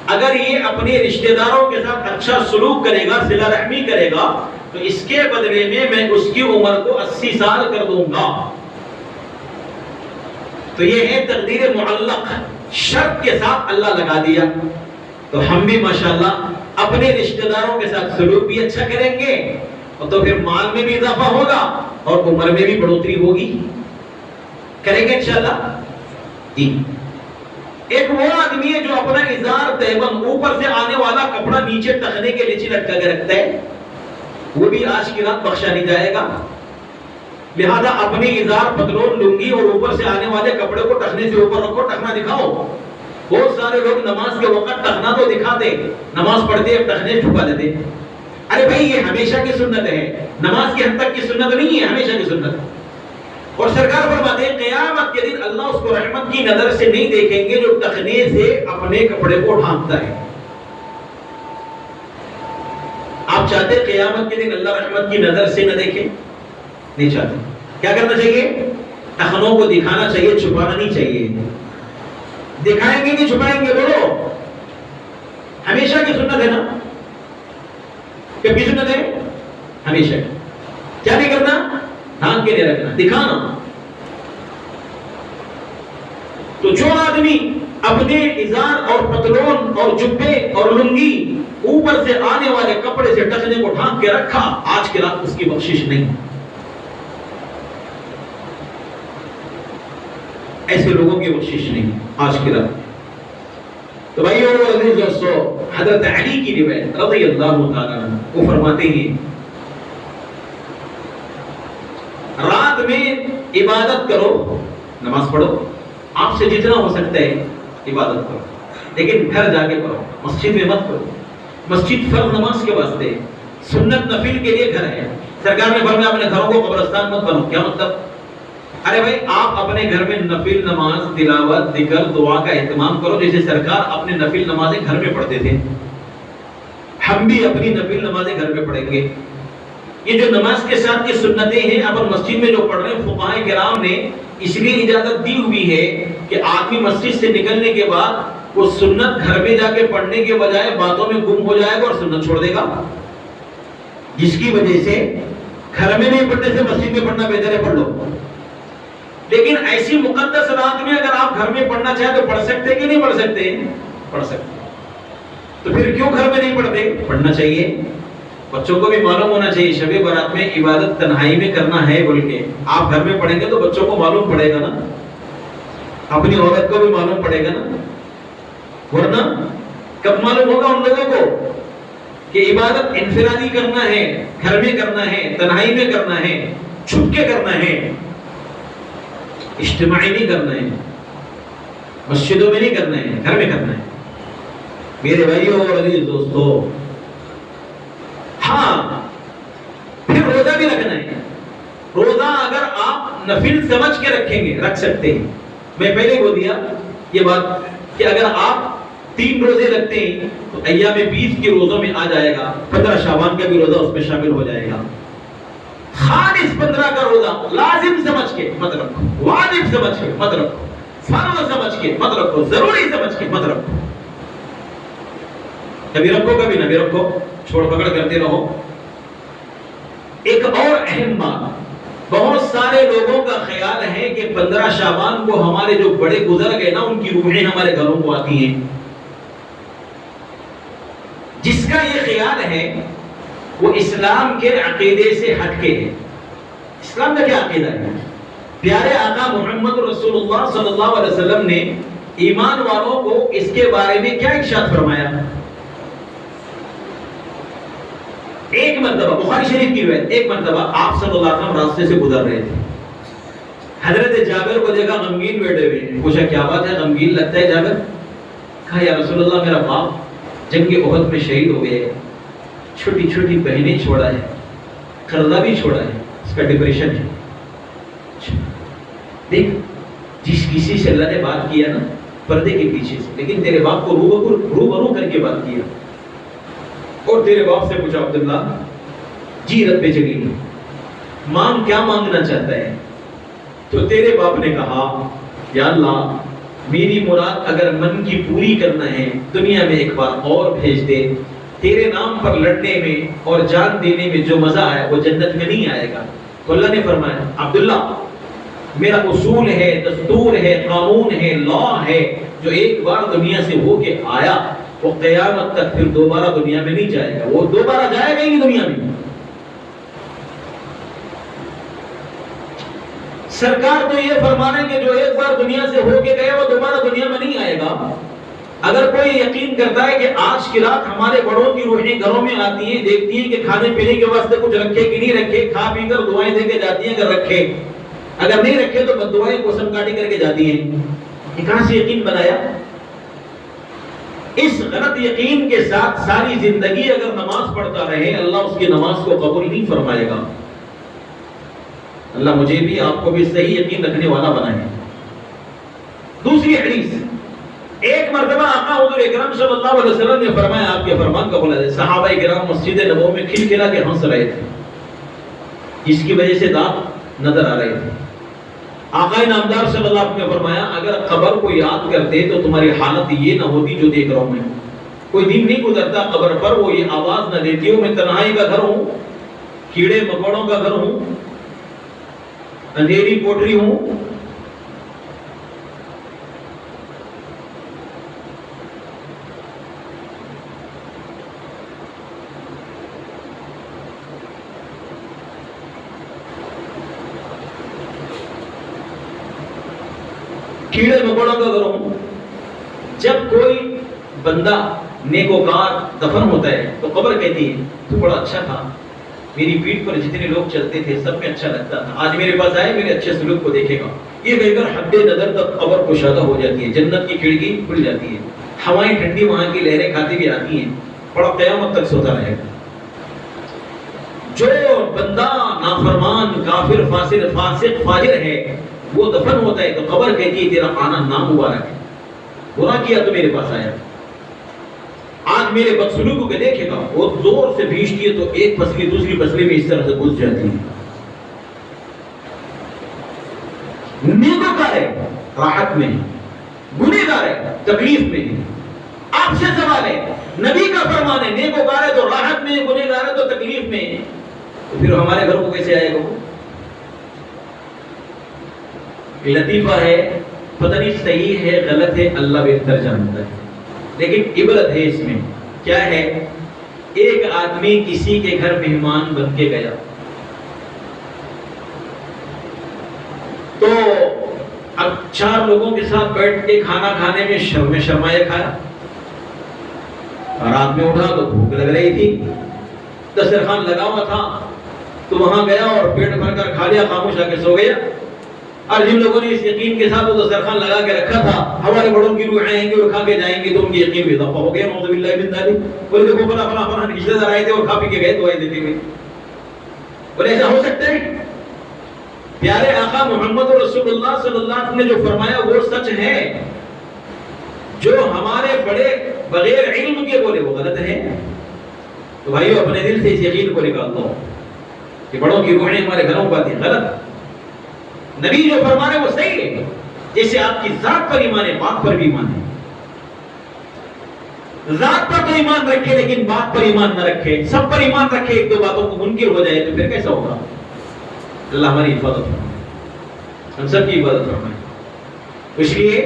اگر یہ اپنے رشتہ داروں کے ساتھ اچھا سلوک کرے گا، صلہ رحمی کرے گا، تو اس کے بدلے میں اس کی عمر کو 80 سال کر دوں گا۔ تو یہ ہے تقدیر معلق، شرط کے ساتھ اللہ لگا دیا۔ تو ہم بھی ماشاءاللہ اپنے رشتہ داروں کے ساتھ سلوک بھی اچھا کریں گے، اور تو پھر مال میں بھی اضافہ ہوگا اور عمر میں بھی بڑھوتری ہوگی۔ کریں گے انشاءاللہ؟ جی۔ ایک وہ آدمی ہے جو اپنا ازار تیبن، اوپر سے آنے والا کپڑا نیچے ٹخنے کے نیچے لٹکا کے رکھتا ہے، وہ بھی آج کی رات بخشا نہیں جائے گا۔ لہذا اپنی ازار پتلون لنگی اور اوپر سے آنے والے کپڑے کو ٹخنے سے اوپر رکھو، ٹخنا دکھاؤ۔ بہت سارے لوگ نماز کے وقت ٹخنا تو دکھاتے، نماز پڑھتے ٹخنے چھپا دیتے۔ ارے بھائی یہ ہمیشہ کی سنت ہے، نماز کے حد تک کی سنت نہیں ہے، ہمیشہ کی سنت ہے۔ اور سرکار فرماتے ہیں قیامت کے دن اللہ اس کو رحمت کی نظر سے نہیں دیکھیں گے جو ٹخنے سے اپنے کپڑے کو ڈھانپتا ہے۔ آپ چاہتے ہیں قیامت کے دن اللہ رحمت کی نظر سے نہ دیکھیں؟ نہیں چاہتے۔ کیا کرنا چاہیے؟ ٹخنوں کو دکھانا چاہیے، چھپانا نہیں چاہیے۔ دکھائیں گے کہ چھپائیں گے؟ بولو۔ ہمیشہ کی سنت ہے نا؟ کب کی سنت ہے؟ ہمیشہ کی۔ کیا نہیں کرنا؟ ڈھانپ کے نہیں رکھنا، دکھانا۔ تو جو آدمی اپنے ازار اور پتلون اور جبے اور لنگی اوپر سے آنے والے کپڑے سے ٹخنے کو ڈھانپ کے رکھا، آج کی رات اس کی بخشش نہیں۔ ایسے لوگوں کی بخشش نہیں آج کی رات۔ تو بھائیو اور عزیز دوستو، حضرت علی کی روایت رضی اللہ تعالیٰ عنہ وہ فرماتے ہیں رات میں عبادت کرو، نماز پڑھو، آپ سے جتنا ہو سکتا ہے عبادت کرو، لیکن گھر جا کے کرو، مسجد میں مت کرو۔ مسجد فرض نماز کے واسطے، سنت نفل کے لیے گھر ہے۔ سرکار نے فرمایا اپنے گھروں کو قبرستان مت بناؤ۔ کیا مطلب؟ ارے بھائی آپ اپنے گھر میں نفل نماز، تلاوت، ذکر، دعا کا اہتمام کرو، جیسے سرکار اپنے نفل نمازیں گھر میں پڑھتے تھے، ہم بھی اپنی نفل نمازیں گھر میں پڑھیں گے۔ یہ جو نماز کے ساتھ کی سنتیں ہیں اپن مسجد میں جو پڑھ رہے ہیں، فقہاء کرام نے اس لیے اجازت دی ہوئی ہے کہ آدمی مسجد سے نکلنے کے بعد وہ سنت گھر میں جا کے پڑھنے کے بجائے باتوں میں گم ہو جائے گا اور سنت چھوڑ دے گا، جس کی وجہ سے گھر میں نہیں پڑھنے سے مسجد میں پڑھنا بہتر ہے، پڑھ لو۔ لیکن ایسی مقدس رات میں اگر آپ گھر میں پڑھنا چاہیں تو پڑھ سکتے کہ نہیں پڑھ سکتے؟ پڑھ سکتے۔ تو پھر کیوں گھر میں نہیں پڑھتے؟ پڑھنا چاہیے۔ بچوں کو بھی معلوم ہونا چاہیے شب برات میں عبادت تنہائی میں کرنا ہے بول کے۔ آپ گھر میں پڑھیں گے تو بچوں کو معلوم پڑے گا نا، اپنی عورت کو بھی معلوم پڑے گا نا، ورنہ کب معلوم ہوگا ان لوگوں کو کہ عبادت انفرادی کرنا ہے، گھر میں کرنا ہے، تنہائی میں کرنا ہے، چھپ کے کرنا ہے، اجتماعی نہیں کرنا ہے، مسجدوں میں نہیں کرنا ہے، گھر میں کرنا ہے۔ میرے بھائیوں اور عزیز دوستو، روزہ بھی رکھنا ہے. روزہ اگر آپ نفل سمجھ کے رکھیں گے رکھ سکتے ہیں. میں پہلے بول دیا یہ بات کہ اگر آپ 3 روزے رکھتے ہیں تو ایام 20 کے روزوں میں آ جائے گا. 15 شعبان کا بھی روزہ اس میں شامل ہو جائے گا. خالص 15 کا روزہ لازم سمجھ کے مت رکھو, واجب سمجھ کے مت رکھو, فرض سمجھ کے مت رکھو, ضروری سمجھ کے مت رکھو. کبھی رکھو کبھی نہ بھی رکھو, چھوڑ پکڑ کرتے رہو. ایک اور اہم بات, بہت سارے لوگوں کا خیال ہے کہ 15 شعبان کو ہمارے جو بڑے گزر گئے نا ان کی روحیں ہمارے گھروں کو آتی ہیں. جس کا یہ خیال ہے وہ اسلام کے عقیدے سے ہٹ کے ہے. اسلام کا کیا عقیدہ ہے؟ پیارے آقا محمد رسول اللہ صلی اللہ علیہ وسلم نے ایمان والوں کو اس کے بارے میں کیا ارشاد فرمایا؟ ایک مرتبہ بخاری شریف کی روایت, ایک مرتبہ آپ صلی اللہ علیہ وسلم راستے سے گزر رہے تھے. حضرت جابر کو دیکھا غمگین بیٹھے ہوئے ہیں. پوچھا کیا بات ہے, غمگین لگتا ہے جابر؟ کہا یا رسول اللہ میرا باپ جنگ احد میں شہید ہو گئے, چھوٹی چھوٹی بہنیں چھوڑا ہے, قرضہ بھی چھوڑا ہے, اس کا ڈپریشن ہے. دیکھ جس کسی سے اللہ نے بات کیا نا پردے کے پیچھے سے, لیکن تیرے باپ کو روبرو کر کے بات کیا. اور تیرے باپ سے پوچھا عبداللہ جی رب جلیل مانگ کیا مانگنا چاہتا ہے؟ تو تیرے باپ نے کہا یا اللہ میری مراد اگر من کی پوری کرنا ہے دنیا میں ایک بار اور بھیج دے. تیرے نام پر لڑنے میں اور جان دینے میں جو مزہ آیا وہ جنت میں نہیں آئے گا. تو اللہ نے فرمایا عبداللہ میرا اصول ہے, دستور ہے, قانون ہے, لا ہے, جو ایک بار دنیا سے ہو کے آیا وہ قیامت تک پھر دوبارہ دنیا میں نہیں جائے گا. وہ دوبارہ جائے گا ہی نہیں دنیا میں. سرکار تو یہ فرما رہے ہیں کہ جو ایک بار دنیا سے ہو کے گیا وہ دوبارہ دنیا میں نہیں آئے گا. اگر کوئی یقین کرتا ہے کہ آج کی رات ہمارے بڑوں کی روحیں گھروں میں آتی ہیں, دیکھتی ہیں کہ کھانے پینے کے واسطے کچھ رکھے کہ نہیں رکھے, کھا پی کر دعائیں دے کے جاتی ہیں, اگر رکھے, اگر نہیں رکھے تو بد دعائیں قسم کاٹی کر کے جاتی ہیں, یہ کہاں سے یقین بنایا؟ اس غلط یقین کے ساتھ ساری زندگی اگر نماز پڑھتا رہے اللہ اس کی نماز کو قبول نہیں فرمائے گا. اللہ مجھے بھی آپ کو بھی صحیح یقین رکھنے والا بنائے. دوسری حدیث, ایک مرتبہ آقا حضور اکرم صلی اللہ علیہ وسلم نے فرمایا آپ کے فرمان کا بولا ہے. صحابہ کرام مسجد نبوی میں کھل کھلا کے ہنس رہے تھے, جس کی وجہ سے دانت نظر آ رہے تھے. آقا نامدار صلی اللہ علیہ وسلم نے فرمایا اگر قبر کو یاد کرتے تو تمہاری حالت یہ نہ ہوتی جو دیکھ رہا ہوں میں. کوئی دن نہیں گزرتا قبر پر وہ یہ آواز نہ دیتی ہوں میں تنہائی کا گھر ہوں, کیڑے مکوڑوں کا گھر ہوں, اندھیری کوٹری ہوں, کیڑے مکوڑوں کا گھر ہوں. جب کوئی بندہ نیکوکار دفن ہوتا ہے تو قبر کہتی ہے تو بڑا اچھا تھا, میری پیٹھ پر جتنے لوگ چلتے تھے سب میں اچھا لگتا تھا, آج میرے پاس آئے میرے اچھے سلوک کو دیکھے گا. یہ کہہ کر حد نظر تک قبر کشادہ ہو جاتی ہے, جنت کی کھڑکی کھل جاتی ہے, ہوائیں ٹھنڈی وہاں کی لہریں کھاتی ہوئی آتی ہیں, بڑا قیامت تک سوتا رہے گا. جو بندہ نافرمان کافر فاسق فاجر ہے وہ دفن ہوتا ہے تو قبر کہتی ہے تیرا آنا نامبارک ہے, برا کیا تو میرے پاس آیا. آج میرے بدسلوک کو دیکھے گا وہ زور سے بھیجتی ہے تو ایک پسلی دوسری پسلی میں اس طرح سے گھس جاتی ہے. نیکوکار ہے راحت میں, گنہگار ہے تکلیف میں. آپ سے سوال ہے, نبی کا فرمان ہے نیکوکار ہے تو راحت میں, گنہگار ہے تو تکلیف میں, تو پھر ہمارے گھر کو کیسے آئے گا؟ لطیفہ ہے, پتہ نہیں صحیح ہے غلط ہے اللہ بہتر جانتا ہے, لیکن عبرت ہے اس میں. کیا ہے, ایک آدمی کسی کے گھر مہمان بن کے گیا تو اب 4 لوگوں کے ساتھ بیٹھ کے کھانا کھانے میں شرمائے کھایا. رات میں اٹھا تو بھوک لگ رہی تھی, دسترخوان لگا ہوا تھا تو وہاں گیا اور پیٹ بھر کر کھا لیا, خاموش آ کے سو گیا. اور جن لوگوں نے اس یقین کے ساتھ وہ دسترخوان لگا کے رکھا تھا ہمارے بڑوں کی روح آئیں گے اور کھا کے جائیں گے تو ان کی یقین بھی اضافہ ہو گیا. نعوذ باللہ من ذالک. بولے دیکھو فلاں رشتے دار آئے تھے اور کھا پی کے گئے, دعائیں دیتے ہوئے. بولے ایسا ہو سکتا ہے؟ پیارے آقا محمد رسول اللہ صلی اللہ علیہ وسلم نے جو فرمایا وہ سچ ہے، جو ہمارے بڑے بغیر علم کے بولے وہ غلط ہے۔ تو بھائیو اپنے دل سے اس یقین کو نکال دو کہ بڑوں کی روحیں ہمارے گھروں پر آتی ہیں، غلط۔ نبی جو فرما رہے وہ صحیح ہے، جیسے آپ کی ذات پر ایمان ہے، بات پر بھی ایمان ہے۔ ذات پر تو ایمان رکھے لیکن بات پر ایمان نہ رکھے، سب پر ایمان رکھے، ایک دو باتوں کو منکر ہو جائے تو پھر کیسا ہوگا؟ اللہ ہماری حفاظت فرمائے، ہم سب کی حفاظت فرمائے۔ اس لیے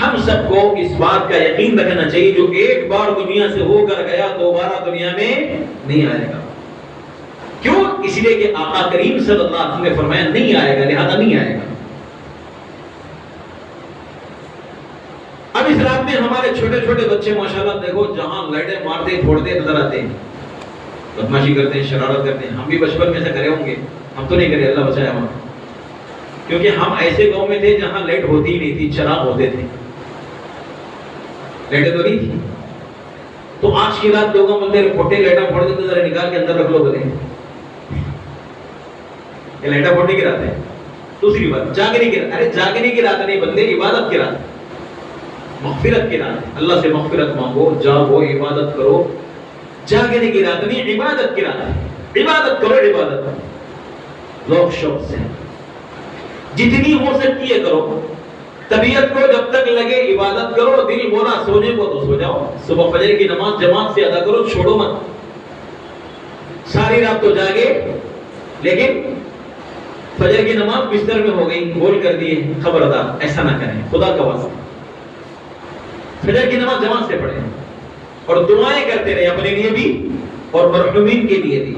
ہم سب کو اس بات کا یقین رکھنا چاہیے جو ایک بار دنیا سے ہو کر گیا دوبارہ دنیا میں نہیں آئے گا۔ کیوں؟ اس لیے کہ آقا کریم صلی اللہ علیہ وسلم نے فرمایا نہیں آئے گا، لہذا نہیں آئے گا۔ اب اس رات میں ہمارے چھوٹے چھوٹے بچے ماشاءاللہ دیکھو جہاں لائٹیں مارتے پھوڑتے نظر آتے ہیں، بدماشی کرتے ہیں، شرارت کرتے ہیں۔ ہم بھی بچپن میں سے کرے ہوں گے، ہم تو نہیں کرے، اللہ بچائے ہمارا، کیونکہ ہم ایسے گاؤں میں تھے جہاں لائٹ ہوتی ہی نہیں تھی، چراغ ہوتے تھے، لائٹیں تو نہیں تھی۔ تو آج کی رات لوگوں بولتے پھوٹے لائٹیں پھوڑ دیتے، ذرا نکال کے اندر رکھ لو، بولے یہ لائٹیں پھوڑنے کی رات ہے۔ دوسری بات جاگنے کی رات، ارے جاگنے کی رات نہیں بندے، عبادت کی رات، مغفرت کی رات، اللہ سے مغفرت مانگو، جاگو، عبادت کرو۔ جاگنے کی رات نہیں، عبادت کی رات ہے، عبادت کرو، عبادت ذوق شوق سے جتنی ہو سکتی ہے کرو۔ طبیعت کو جب تک لگے عبادت کرو، دل بولا سونے کو تو سو جاؤ، صبح فجر کی نماز جماعت سے ادا کرو، چھوڑو مت۔ ساری رات تو جاگے لیکن فجر کی نماز بستر میں ہو گئی، بول کر دیے، خبردار ایسا نہ کریں، خدا کا واسطہ۔ فجر کی نماز جماعت سے پڑھیں اور دعائیں کرتے رہے، اپنے لیے بھی اور مرحومین کے لیے بھی،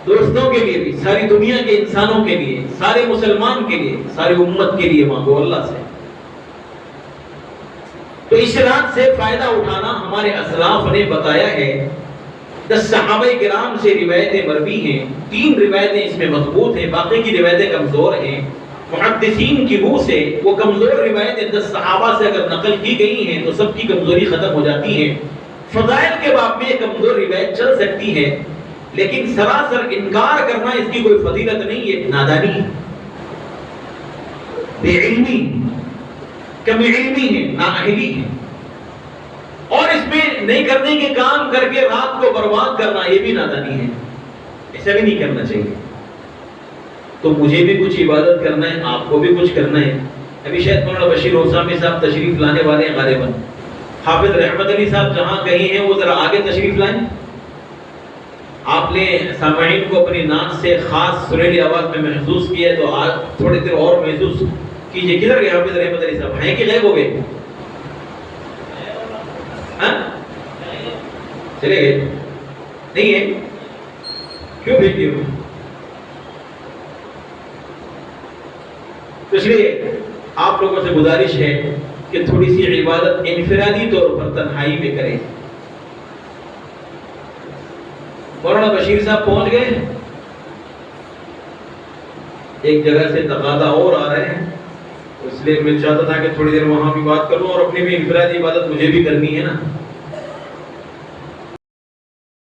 دوستوں کے لیے بھی، ساری دنیا کے انسانوں کے لیے، سارے مسلمان کے لیے، ساری امت کے لیے مانگو اللہ سے۔ تو اس رات سے فائدہ اٹھانا ہمارے اسلاف نے بتایا ہے۔ 10 صحابہ کرام سے روایتیں مروی ہیں، 3 روایتیں اس میں مضبوط ہیں، باقی کی روایتیں کمزور ہیں۔ محدثین کی منہ سے وہ کمزور روایتیں 10 صحابہ سے اگر نقل کی گئی ہیں تو سب کی کمزوری ختم ہو جاتی ہے۔ فضائل کے باب میں کمزور روایت چل سکتی ہے لیکن سراسر انکار کرنا اس کی کوئی فضیلت نہیں، یہ نادانی ہے، بے علمی، کم علمی ہے، نااہلی ہے، اور اس میں نہیں کرنے کے کام کر کے رات کو برباد کرنا یہ بھی نادانی ہے، ایسا بھی نہیں کرنا چاہیے۔ تو مجھے بھی کچھ عبادت کرنا ہے، آپ کو بھی کچھ کرنا ہے۔ ابھی شاید مولانا بشیر حسامی صاحب تشریف لانے والے ہیں غالباً، حافظ رحمت علی صاحب جہاں کہیں ہیں وہ ذرا آگے تشریف لائیں۔ آپ نے سامعین کو اپنی ناک سے خاص سریلی آواز میں محسوس کیا ہے تو آج تھوڑی دیر اور محسوس کیجئے۔ کدھر گئے حافظ رحمت علی صاحب؟ ہیں کہ غائب ہو گئے؟ چلے گئے؟ نہیں ہے؟ کیوں بھیج دیے؟ تو اس لیے آپ لوگوں سے گزارش ہے کہ تھوڑی سی عبادت انفرادی طور پر تنہائی میں کریں۔ مولانا بشیر صاحب پہنچ گئے، ایک جگہ سے تقاضا اور آ رہے ہیں، اس لیے میں چاہتا تھا کہ تھوڑی دیر وہاں بھی بات کروں اور اپنی بھی انفرادی عبادت مجھے بھی کرنی ہے نا۔